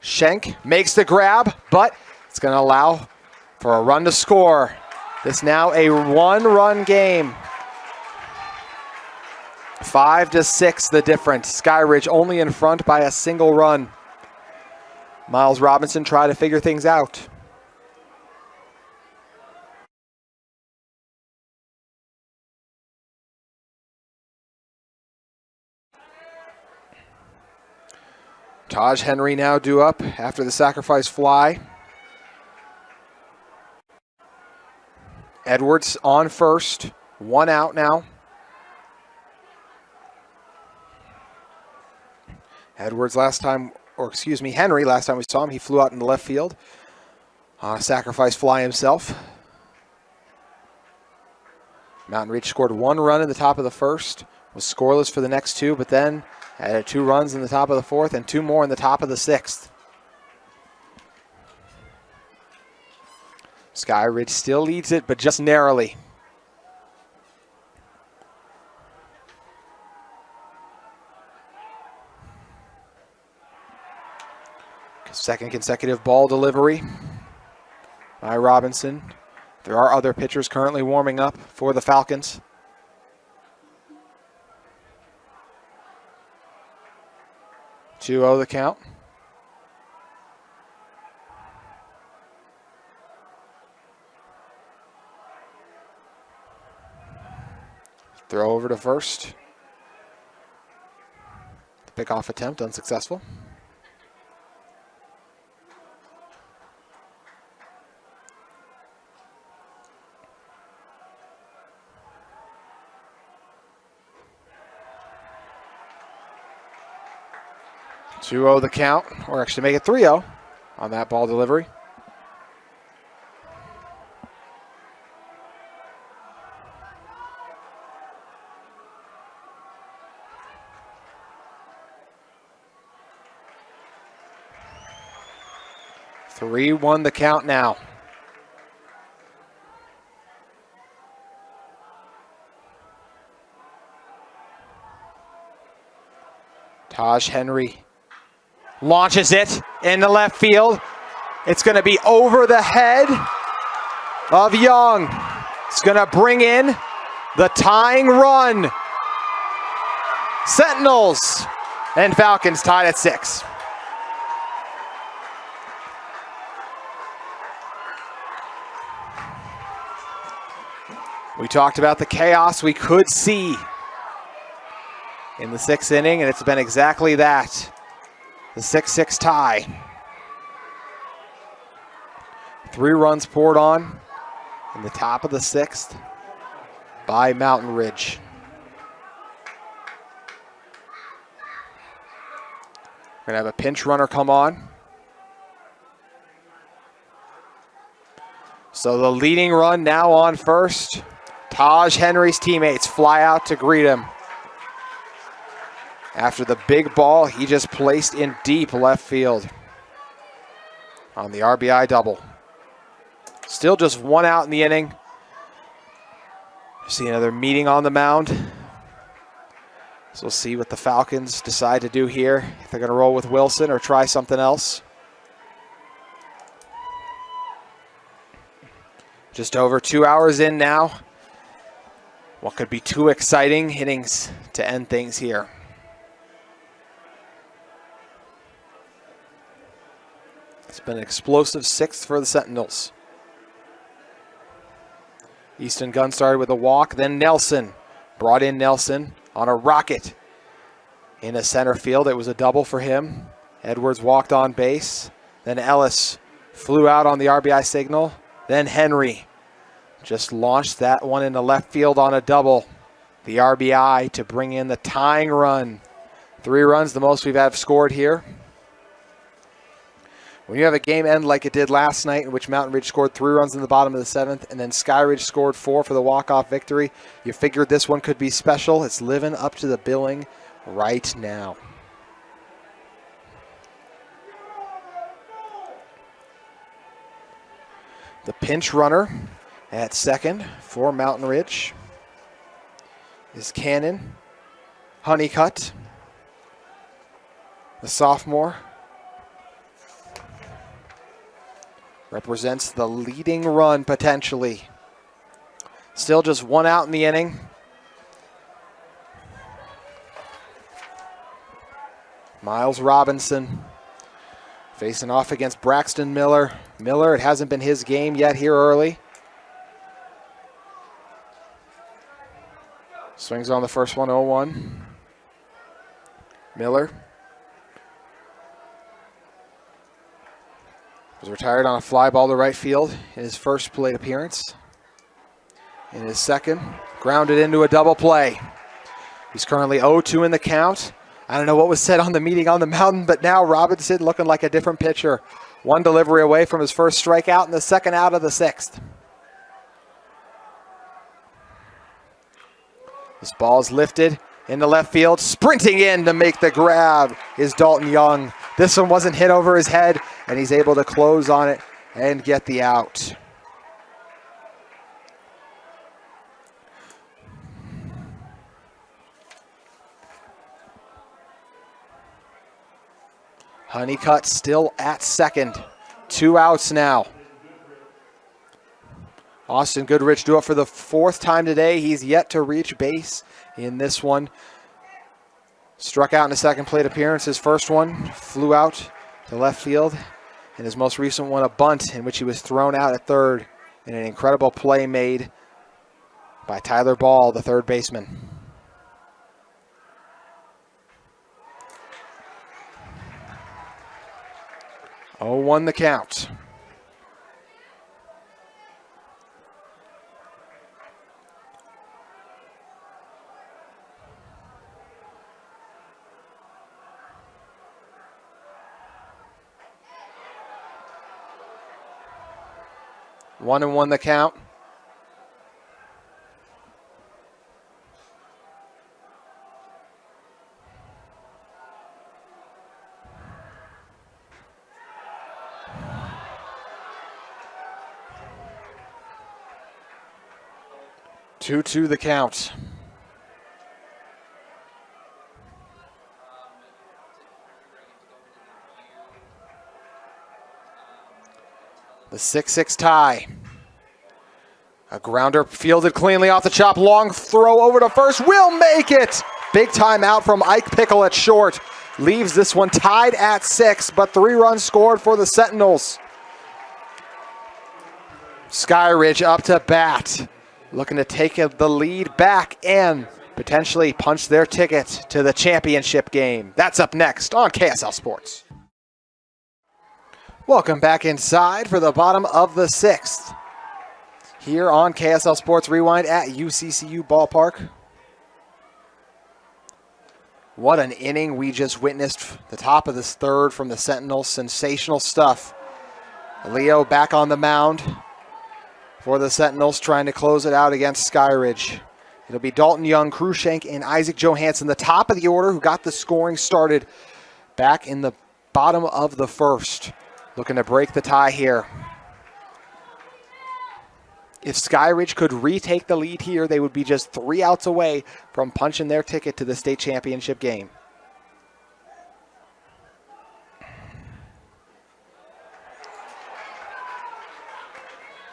Schenk makes the grab, but it's going to allow for a run to score. This now a one-run game. 5-6 the difference. Skyridge only in front by a single run. Miles Robinson try to figure things out. Taj Henry now due up after the sacrifice fly. Edwards on first. 1 out now. Edwards Henry, last time we saw him, he flew out in the left field on a sacrifice fly himself. Mountain Ridge scored 1 run in the top of the first, was scoreless for the next 2, but then added 2 runs in the top of the 4th and 2 more in the top of the 6th. Skyridge still leads it, but just narrowly. Second consecutive ball delivery by Robinson. There are other pitchers currently warming up for the Falcons. Two-0 the count. Throw over to first. The pickoff attempt unsuccessful. Two-0 the count, or actually make it 3-0 on that ball delivery. 3-1 the count now. Taj Henry launches it into left field. It's going to be over the head of Young. It's going to bring in the tying run. Sentinels and Falcons tied at 6. We talked about the chaos we could see in the 6th inning, and it's been exactly that. The 6-6 tie. 3 runs poured on in the top of the 6th by Mountain Ridge. We're going to have a pinch runner come on. So the leading run now on first. Taj Henry's teammates fly out to greet him after the big ball he just placed in deep left field on the RBI double. Still just 1 out in the inning. See another meeting on the mound. So we'll see what the Falcons decide to do here. If they're going to roll with Wilson or try something else. Just over 2 hours in now. What could be 2 exciting innings to end things here. It's been an explosive 6th for the Sentinels. Easton Gunn started with a walk, then Nelson. Brought in Nelson on a rocket in the center field. It was a double for him. Edwards walked on base. Then Ellis flew out on the RBI signal. Then Henry just launched that one into left field on a double. The RBI to bring in the tying run. 3 runs, the most we've had scored here. When you have a game end like it did last night, in which Mountain Ridge scored 3 runs in the bottom of the 7th, and then Skyridge scored 4 for the walk-off victory, you figured this one could be special. It's living up to the billing right now. The pinch runner at second for Mountain Ridge is Cannon Honeycutt, the sophomore. Represents the leading run potentially. Still just 1 out in the inning. Miles Robinson facing off against Braxton Miller. Miller, it hasn't been his game yet here early. Swings on the first one, 0-1. Miller was retired on a fly ball to right field in his first plate appearance. In his second, grounded into a double play. He's currently 0-2 in the count. I don't know what was said on the meeting on the mountain, but now Robinson looking like a different pitcher. 1 delivery away from his first strikeout and the second out of the 6th. This ball's lifted into left field. Sprinting in to make the grab is Dalton Young. This one wasn't hit over his head, and he's able to close on it and get the out. Honeycutt still at second. 2 outs now. Austin Goodrich do it for the 4th time today. He's yet to reach base in this one. Struck out in a second plate appearance. His first one flew out to left field. And his most recent one, a bunt in which he was thrown out at third in an incredible play made by Tyler Ball, the third baseman. Oh, 1 the count. One and 1 the count. 2-2 the count. The 6-6 tie. A grounder fielded cleanly off the chop. Long throw over to first. Will make it. Big time out from Ike Pickle at short. Leaves this one tied at 6, but 3 runs scored for the Sentinels. Skyridge up to bat. Looking to take the lead back and potentially punch their ticket to the championship game. That's up next on KSL Sports. Welcome back inside for the bottom of the 6th. Here on KSL Sports Rewind at UCCU Ballpark. What an inning we just witnessed. The top of this 3rd from the Sentinels. Sensational stuff. Leo back on the mound for the Sentinels, trying to close it out against Skyridge. It'll be Dalton Young, Cruikshank, and Isaac Johansson, the top of the order, who got the scoring started back in the bottom of the 1st. Looking to break the tie here. If Skyridge could retake the lead here, they would be just 3 outs away from punching their ticket to the state championship game.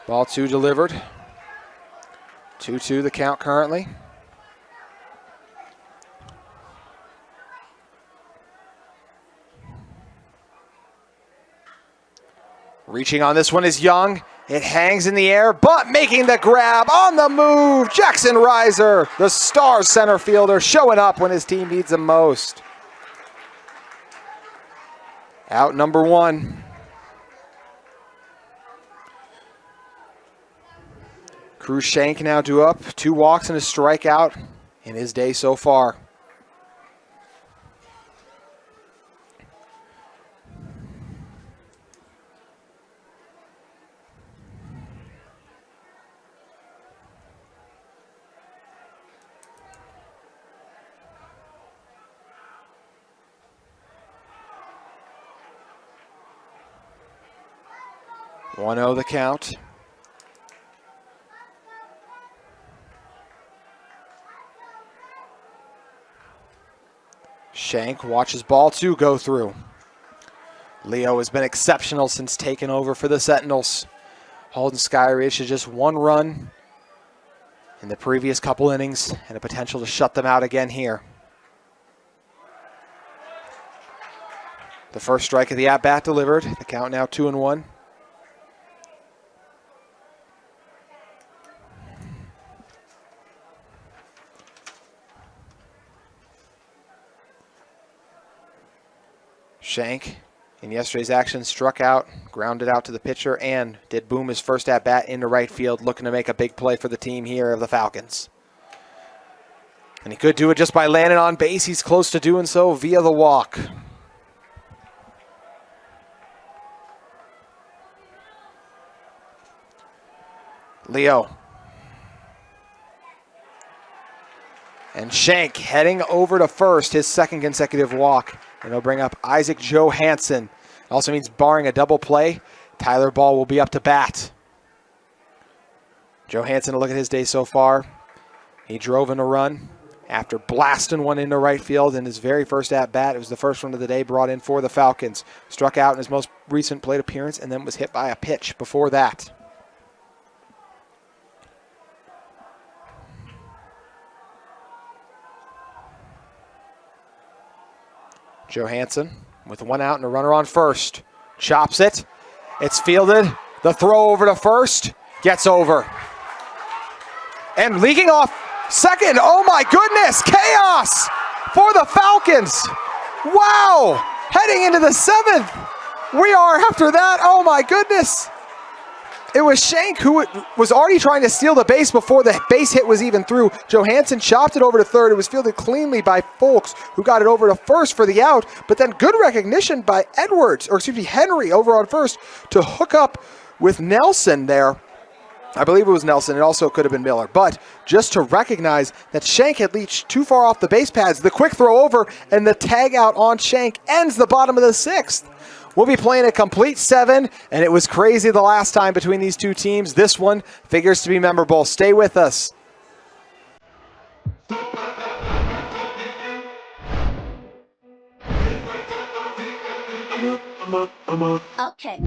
Ball 2 delivered. 2-2 the count currently. Reaching on this one is Young. It hangs in the air, but making the grab on the move. Jackson Reiser, the star center fielder, showing up when his team needs him most. Out number 1. Cruikshank now due up. 2 walks and a strikeout in his day so far. One-0 the count. Shank watches ball 2 go through. Leo has been exceptional since taking over for the Sentinels. Holding Skyridge to just 1 run in the previous couple innings and a potential to shut them out again here. The first strike of the at-bat delivered. The count now 2-1. Shank, in yesterday's action, struck out, grounded out to the pitcher, and did boom his first at-bat into right field, looking to make a big play for the team here of the Falcons. And he could do it just by landing on base. He's close to doing so via the walk. Leo. And Shank heading over to first, his 2nd consecutive walk. And he'll bring up Isaac Johansson. It also means barring a double play, Tyler Ball will be up to bat. Johansson, look at his day so far. He drove in a run after blasting one into right field in his very first at-bat. It was the first one of the day brought in for the Falcons. Struck out in his most recent plate appearance and then was hit by a pitch before that. Johansson with 1 out and a runner on first. Chops it. It's fielded. The throw over to first. Gets over. And leaking off second. Oh my goodness. Chaos for the Falcons. Wow. Heading into the 7th. We are after that. Oh my goodness. It was Shank who was already trying to steal the base before the base hit was even through. Johansson chopped it over to third. It was fielded cleanly by Folks, who got it over to first for the out. But then good recognition by Henry over on first to hook up with Nelson there. I believe it was Nelson. It also could have been Miller. But just to recognize that Shank had reached too far off the base pads, the quick throw over and the tag out on Shank ends the bottom of the 6th. We'll be playing a complete 7, and it was crazy the last time between these two teams. This one figures to be memorable. Stay with us. Okay. Okay.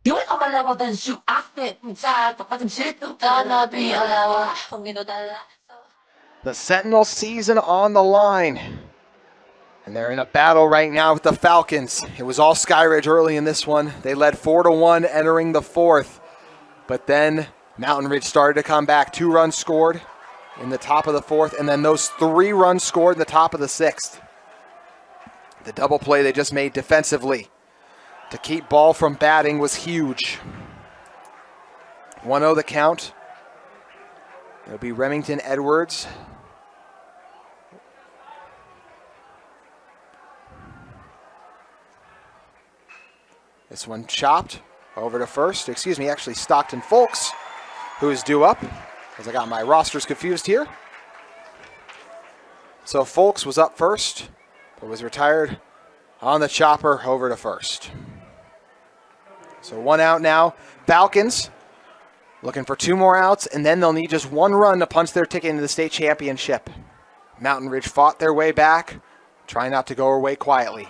因为我们来我的树阿飞不在，把正切都到那边来哇，后面都带来。The Sentinel season on the line. And they're in a battle right now with the Falcons. It was all Skyridge early in this one. They led 4-1 entering the fourth. But then Mountain Ridge started to come back. 2 runs scored in the top of the fourth, and then those 3 runs scored in the top of the sixth. The double play they just made defensively to keep ball from batting was huge. 1-0 the count. It'll be Remington Edwards. This one chopped over to first. Excuse me, actually Stockton Folks, who is due up, because I got my rosters confused here. So Folks was up first, but was retired on the chopper over to first. So 1 out now. Falcons looking for 2 more outs, and then they'll need just 1 run to punch their ticket into the state championship. Mountain Ridge fought their way back, trying not to go away quietly.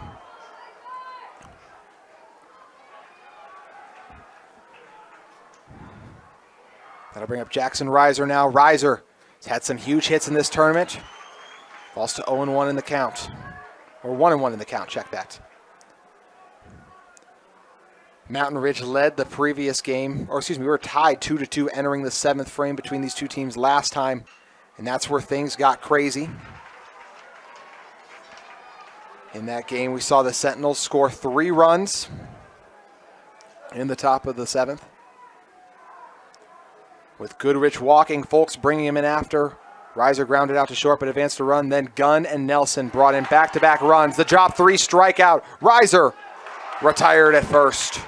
That'll bring up Jackson Reiser now. Reiser has had some huge hits in this tournament. Falls to 0-1 in the count. Or 1-1 in the count, check that. Mountain Ridge led the previous game, or excuse me, we were tied 2-2 entering the 7th frame between these 2 teams last time, and that's where things got crazy. In that game, we saw the Sentinels score 3 runs in the top of the 7th. With Goodrich walking, Folks bringing him in after. Reiser grounded out to short but advanced to run. Then Gunn and Nelson brought in back-to-back runs. The drop 3 strikeout. Reiser retired at first.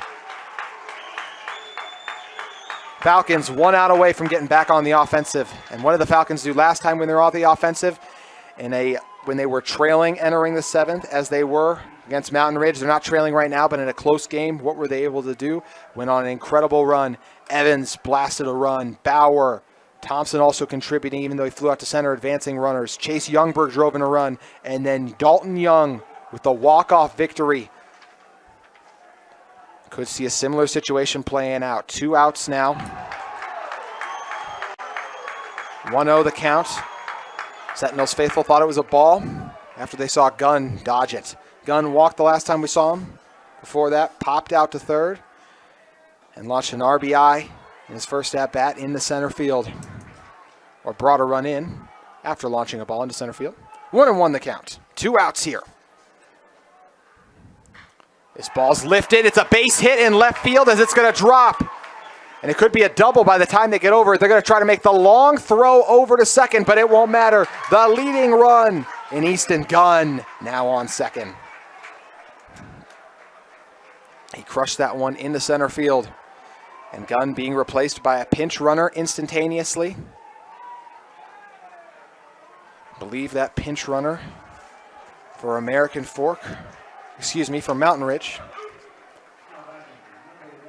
Falcons 1 out away from getting back on the offensive. And what did the Falcons do last time when they were on the offensive? When they were trailing entering the 7th, as they were against Mountain Ridge. They're not trailing right now, but in a close game, what were they able to do? Went on an incredible run. Evans blasted a run. Bauer, Thompson also contributing, even though he flew out to center, advancing runners. Chase Youngberg drove in a run. And then Dalton Young with the walk-off victory. Could see a similar situation playing out. 2 outs now. 1-0 the count. Sentinels faithful thought it was a ball after they saw Gunn dodge it. Gunn walked the last time we saw him. Before that, popped out to third and launched an RBI in his first at-bat in the center field. Or brought a run in after launching a ball into center field. 1-1 the count. 2 outs here. This ball's lifted. It's a base hit in left field as it's going to drop. And it could be a double by the time they get over it. They're going to try to make the long throw over to second, but it won't matter. The leading run in Easton Gunn now on second. He crushed that one into center field. And Gunn being replaced by a pinch runner instantaneously. I believe that pinch runner for American Fork, for Mountain Ridge,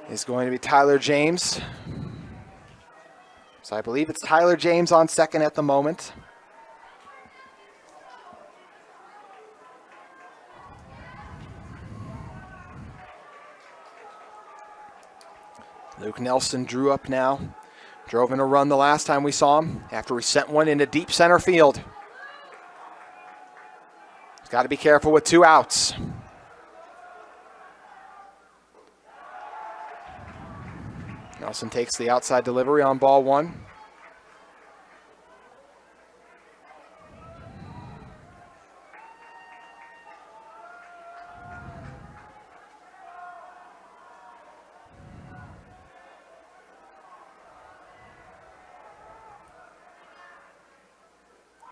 is going to be Tyler James. So I believe it's Tyler James on second at the moment. Luke Nelson drew up now. Drove in a run the last time we saw him after we sent one into deep center field. He's got to be careful with 2 outs. Nelson takes the outside delivery on ball 1.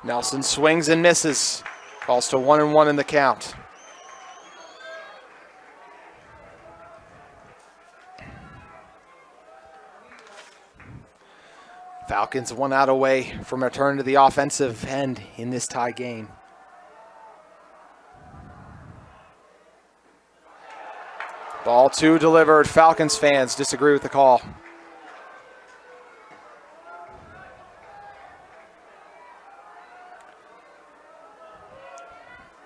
Nelson swings and misses. Falls to 1-1 in the count. Falcons 1 out away from a return to the offensive end in this tie game. Ball 2 delivered. Falcons fans disagree with the call.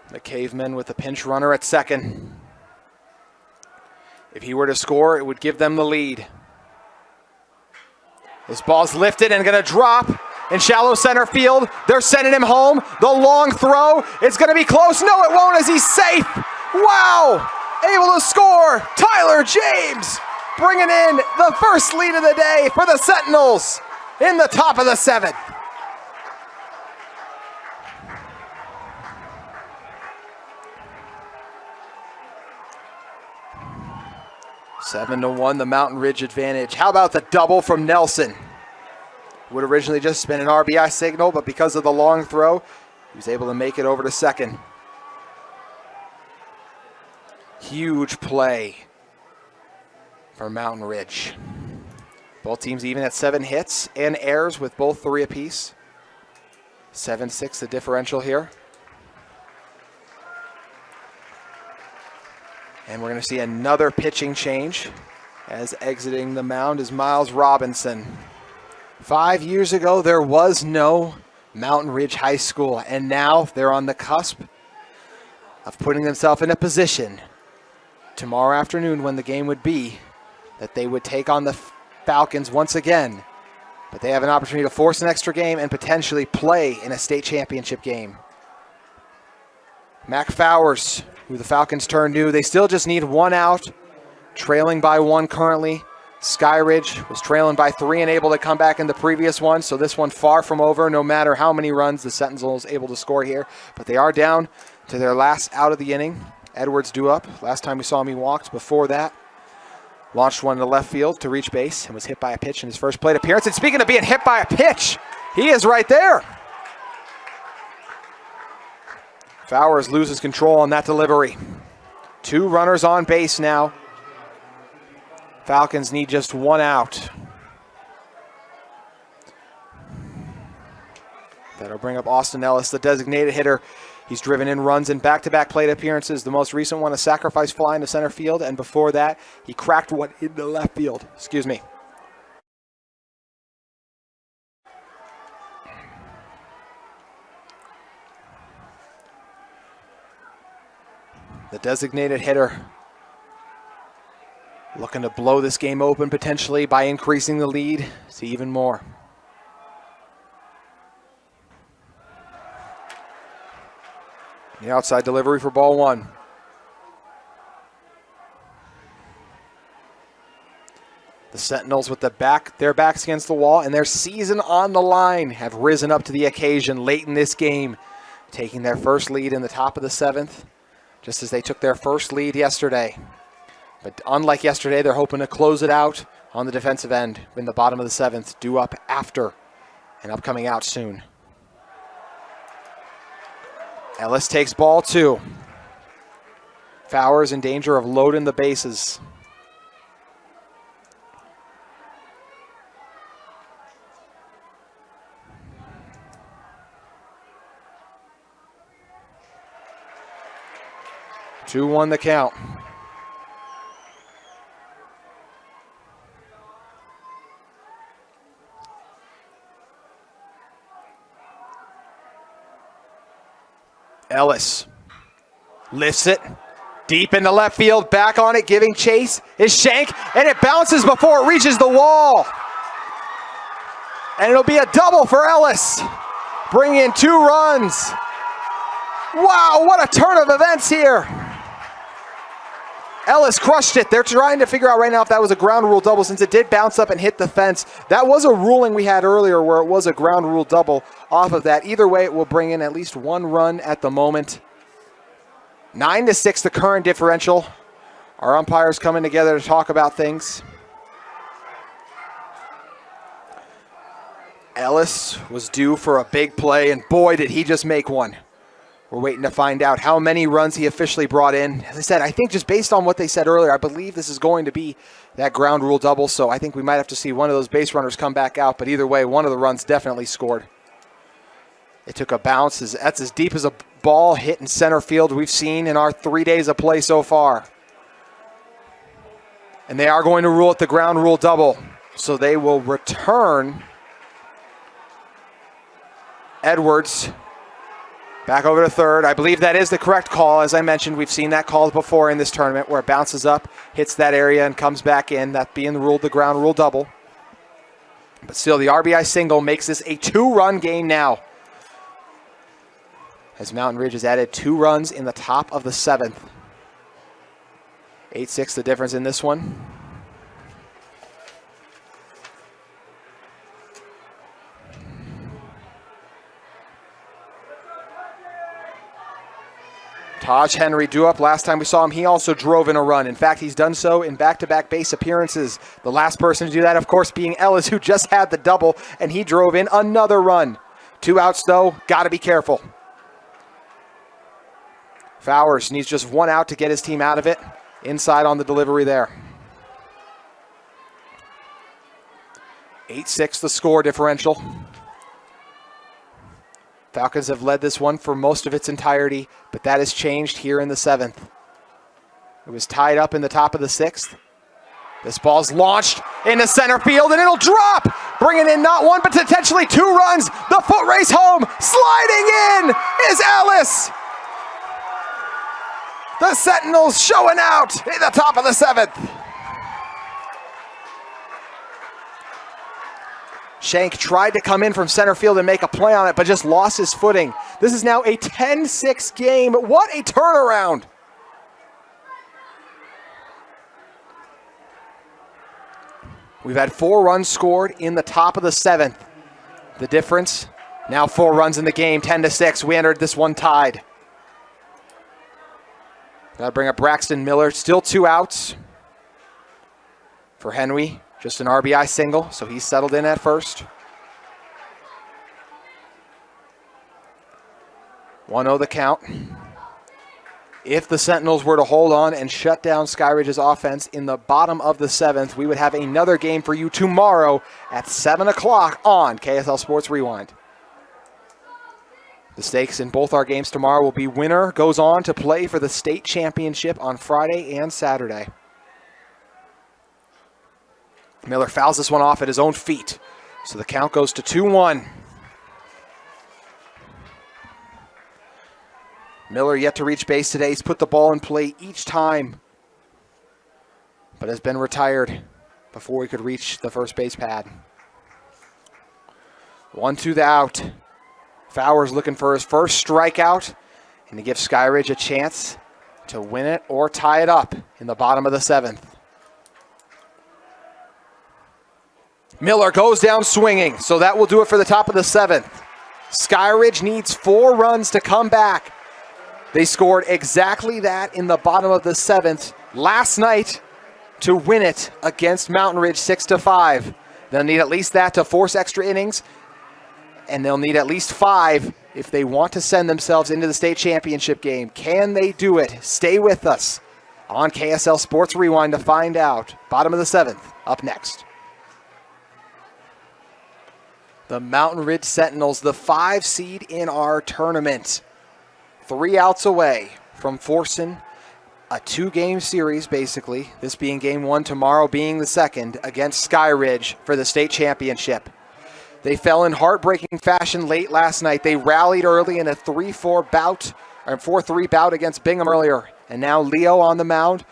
The Cavemen with the pinch runner at second. If he were to score, it would give them the lead. This ball's lifted and going to drop in shallow center field. They're sending him home. The long throw. It's going to be close. No, it won't, as he's safe. Wow! Able to score. Tyler James bringing in the first lead of the day for the Sentinels in the top of the 7th. Seven to 1, the Mountain Ridge advantage. How about the double from Nelson? Would originally just been an RBI signal, but because of the long throw, he was able to make it over to second. Huge play for Mountain Ridge. Both teams even at 7 hits and errors with both 3 apiece. 7-6 the differential here. And we're going to see another pitching change, as exiting the mound is Miles Robinson. 5 years ago, there was no Mountain Ridge High School, and now they're on the cusp of putting themselves in a position tomorrow afternoon, when the game would be, that they would take on the Falcons once again. But they have an opportunity to force an extra game and potentially play in a state championship game. Mac Fowers, who the Falcons turn new, they still just need 1 out, trailing by 1 currently. Skyridge was trailing by 3 and able to come back in the previous one, so this one far from over, no matter how many runs the Sentinels able to score here. But they are down to their last out of the inning. Edwards due up. Last time we saw him, he walked. Before that, launched one to left field to reach base and was hit by a pitch in his first plate appearance. And speaking of being hit by a pitch, he is right there. Fowers loses control on that delivery. 2 runners on base now. Falcons need just 1 out. That'll bring up Austin Ellis, the designated hitter. He's driven in runs in back-to-back plate appearances. The most recent one, a sacrifice fly into center field, and before that, he cracked one into left field. Excuse me. The designated hitter looking to blow this game open potentially by increasing the lead to even more. The outside delivery for ball 1. The Sentinels with their backs against the wall and their season on the line have risen up to the occasion late in this game, taking their first lead in the top of the 7th, just as they took their first lead yesterday. But unlike yesterday, they're hoping to close it out on the defensive end in the bottom of the 7th, due up after an upcoming out soon. Ellis takes ball 2. Fowers in danger of loading the bases. Two 2-1 the count. Ellis lifts it deep into left field, back on it, giving chase is Shank, and it bounces before it reaches the wall. And it'll be a double for Ellis, bringing in 2 runs. Wow, what a turn of events here. Ellis crushed it. They're trying to figure out right now if that was a ground rule double, since it did bounce up and hit the fence. That was a ruling we had earlier where it was a ground rule double off of that. Either way, it will bring in at least 1 run at the moment. 9-6 the current differential. Our umpires coming together to talk about things. Ellis was due for a big play, and boy, did he just make one. We're waiting to find out how many runs he officially brought in. As I said, I think just based on what they said earlier, I believe this is going to be that ground rule double, so I think we might have to see one of those base runners come back out, but either way, one of the runs definitely scored. It took a bounce. That's as deep as a ball hit in center field we've seen in our 3 days of play so far. And they are going to rule it the ground rule double. So they will return Edwards back over to third. I believe that is the correct call. As I mentioned, we've seen that call before in this tournament where it bounces up, hits that area, and comes back in. That being ruled the ground rule double. But still, the RBI single makes this a 2-run game now, as Mountain Ridge has added 2 runs in the top of the 7th. 8-6 the difference in this one. Taj Henry due up. Last time we saw him, he also drove in a run. In fact, he's done so in back-to-back base appearances. The last person to do that, of course, being Ellis, who just had the double, and he drove in another run. 2 outs, though. Got to be careful. Fowers needs just 1 out to get his team out of it. Inside on the delivery there. 8-6 the score differential. Falcons have led this one for most of its entirety, but that has changed here in the 7th. It was tied up in the top of the 6th. This ball's launched into center field, and it'll drop, bringing in not 1, but potentially 2 runs. The foot race home, sliding in is Ellis. The Sentinels showing out in the top of the 7th. Shank tried to come in from center field and make a play on it, but just lost his footing. This is now a 10-6 game. What a turnaround. We've had 4 runs scored in the top of the 7th. The difference, now 4 runs in the game, 10-6. We entered this one tied. Got to bring up Braxton Miller. Still 2 outs for Henry. Just an RBI single, so he's settled in at first. 1-0 the count. If the Sentinels were to hold on and shut down Skyridge's offense in the bottom of the 7th, we would have another game for you tomorrow at 7 o'clock on KSL Sports Rewind. The stakes in both our games tomorrow will be winner goes on to play for the state championship on Friday and Saturday. Miller fouls this one off at his own feet, so the count goes to 2-1. Miller yet to reach base today. He's put the ball in play each time, but has been retired before he could reach the first base pad. 1-2 the out. Fowers looking for his first strikeout and to give Skyridge a chance to win it or tie it up in the bottom of the 7th. Miller goes down swinging, so that will do it for the top of the 7th. Skyridge needs 4 runs to come back. They scored exactly that in the bottom of the 7th last night to win it against Mountain Ridge 6-5. They'll need at least that to force extra innings, and they'll need at least 5 if they want to send themselves into the state championship game. Can they do it? Stay with us on KSL Sports Rewind to find out. Bottom of the 7th, up next. The Mountain Ridge Sentinels, the 5 seed in our tournament. 3 outs away from forcing a 2-game series, basically. This being game 1, tomorrow being the 2nd, against Skyridge for the state championship. They fell in heartbreaking fashion late last night. They rallied early in a 3-4 bout, or 4-3 bout against Bingham earlier. And now Leo on the mound,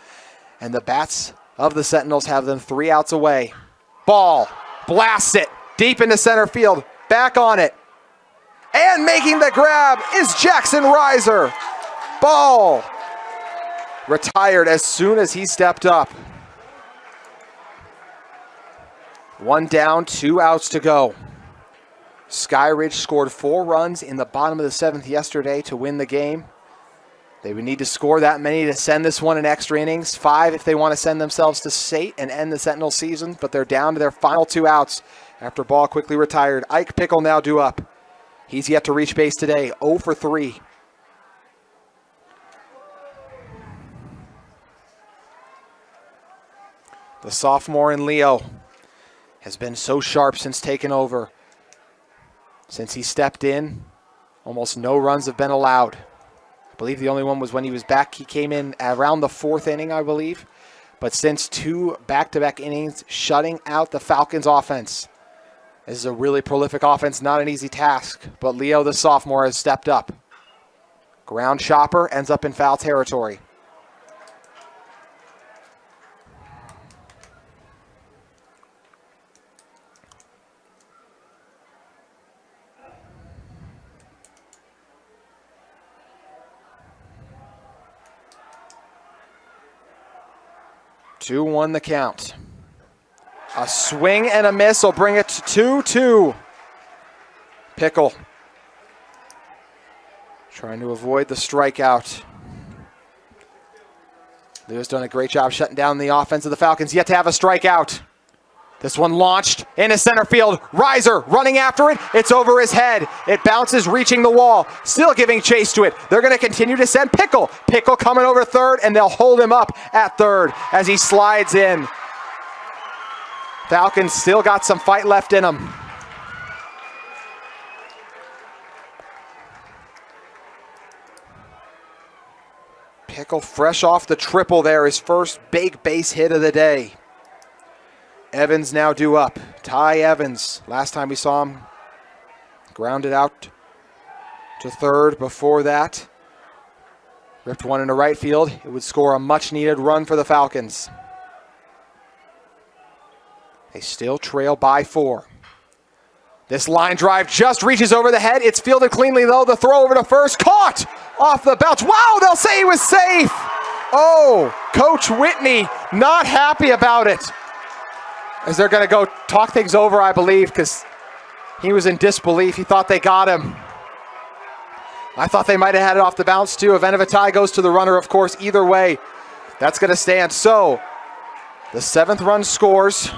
and the bats of the Sentinels have them 3 outs away. Ball, blasts it. Deep into center field, back on it. And making the grab is Jackson Reiser. Ball retired as soon as he stepped up. 1 down, 2 outs to go. Skyridge scored 4 runs in the bottom of the 7th yesterday to win the game. They would need to score that many to send this one in extra innings. 5 if they want to send themselves to state and end the Sentinel season, but they're down to their final 2 outs after ball quickly retired. Ike Pickle now due up. He's yet to reach base today, 0 for 3. The sophomore in Leo has been so sharp since taking over. Since he stepped in, almost no runs have been allowed. I believe the only one was when he was back. He came in around the 4th inning, I believe. but since 2 back-to-back innings shutting out the Falcons offense. This is a really prolific offense, not an easy task, but Leo, the sophomore, has stepped up. Ground chopper ends up in foul territory. Two, 2-1 the count. A swing and a miss will bring it to 2-2. Pickle trying to avoid the strikeout. Leo's done a great job shutting down the offense of the Falcons, yet to have a strikeout. This one launched into center field. Riser running after it. It's over his head. It bounces, reaching the wall. Still giving chase to it. They're going to continue to send Pickle. Pickle coming over third, and they'll hold him up at third as he slides in. Falcons still got some fight left in them. Pickle fresh off the triple there, his first big base hit of the day. Evans now due up. Ty Evans, last time we saw him, grounded out to third. Before that, ripped one into right field. It would score a much-needed run for the Falcons. They still trail by 4. This line drive just reaches over the head. It's fielded cleanly, though. The throw over to first, caught off the bounce. Wow, they'll say he was safe. Oh, Coach Whitney not happy about it. As they're going to go talk things over, I believe, because he was in disbelief. He thought they got him. I thought they might have had it off the bounce, too. Event of a tie goes to the runner, of course. Either way, that's going to stand. So, the 7th run scores.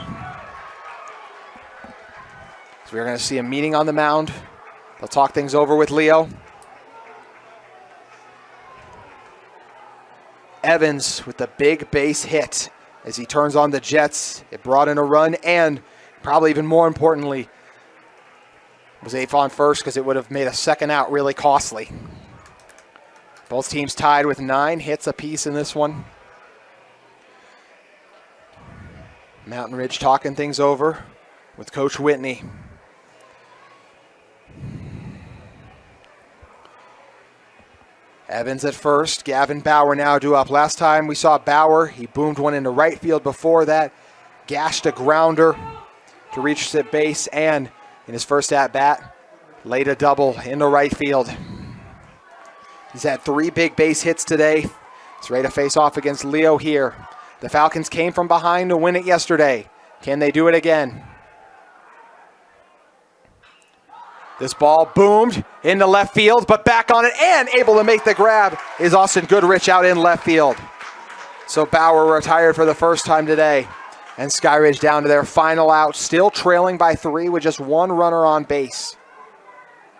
So we're going to see a meeting on the mound. They'll talk things over with Leo. Evans with the big base hit. As he turns on the Jets, it brought in a run, and probably even more importantly, was safe on first because it would have made a second out really costly. Both teams tied with 9 hits apiece in this one. Mountain Ridge talking things over with Coach Whitney. Evans at first, Gavin Bauer now due up. Last time we saw Bauer, he boomed one into right field. Before that, gashed a grounder to reach the base, and in his first at-bat, laid a double into right field. He's had 3 big base hits today. He's ready to face off against Leo here. The Falcons came from behind to win it yesterday. Can they do it again? This ball boomed into left field, but back on it and able to make the grab is Austin Goodrich out in left field. So Bauer retired for the first time today. And Skyridge down to their final out, still trailing by 3 with just 1 runner on base.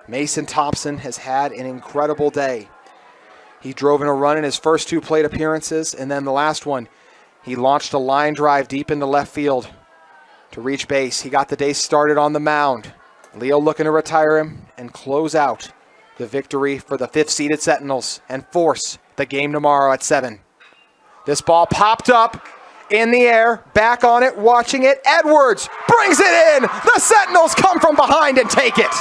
Mason Thompson has had an incredible day. He drove in a run in his first 2 plate appearances, and then the last one, he launched a line drive deep into left field to reach base. He got the day started on the mound. Leo looking to retire him and close out the victory for the 5th-seeded Sentinels and force the game tomorrow at 7. This ball popped up in the air, back on it, watching it. Edwards brings it in. The Sentinels come from behind and take it.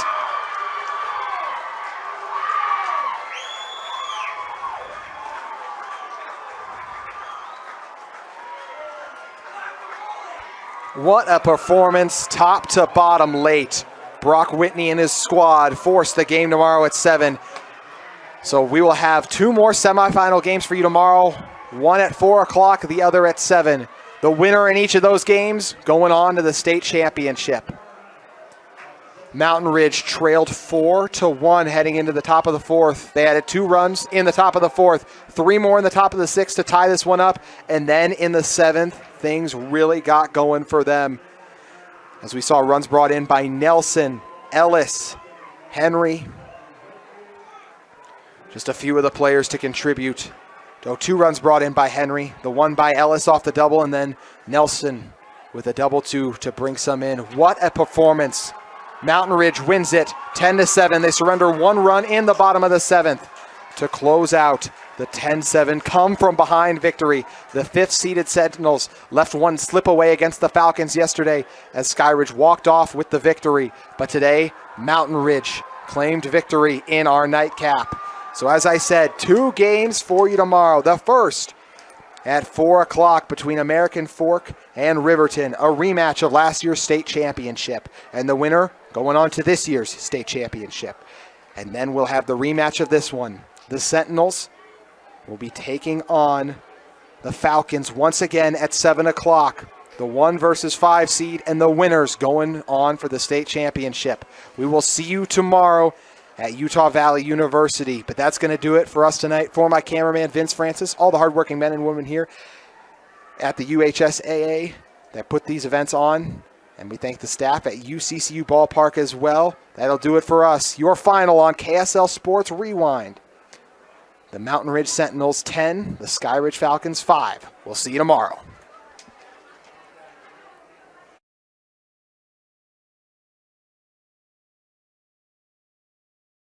What a performance, top to bottom late. Brock Whitney and his squad force the game tomorrow at 7. So we will have 2 more semifinal games for you tomorrow. One at 4 o'clock, the other at 7. The winner in each of those games going on to the state championship. Mountain Ridge trailed 4-1 heading into the top of the 4th. They added 2 runs in the top of the 4th, 3 more in the top of the 6th to tie this one up. And then in the 7th, things really got going for them. As we saw runs brought in by Nelson, Ellis, Henry. Just a few of the players to contribute. So 2 runs brought in by Henry, the one by Ellis off the double, and then Nelson with a double to bring some in. What a performance. Mountain Ridge wins it 10-7. They surrender 1 run in the bottom of the 7th. to close out the 10-7 come from behind victory. The 5th seeded Sentinels left one slip away against the Falcons yesterday as Skyridge walked off with the victory. But today, Mountain Ridge claimed victory in our nightcap. So as I said, 2 games for you tomorrow. The first at 4 o'clock between American Fork and Riverton, a rematch of last year's state championship. And the winner going on to this year's state championship. And then we'll have the rematch of this one. The Sentinels will be taking on the Falcons once again at 7 o'clock. The 1 versus 5 seed and the winners going on for the state championship. We will see you tomorrow at Utah Valley University. But that's going to do it for us tonight. For my cameraman, Vince Francis, all the hardworking men and women here at the UHSAA that put these events on. And we thank the staff at UCCU Ballpark as well. That'll do it for us. Your final on KSL Sports Rewind. The Mountain Ridge Sentinels 10, the Skyridge Falcons 5. We'll see you tomorrow.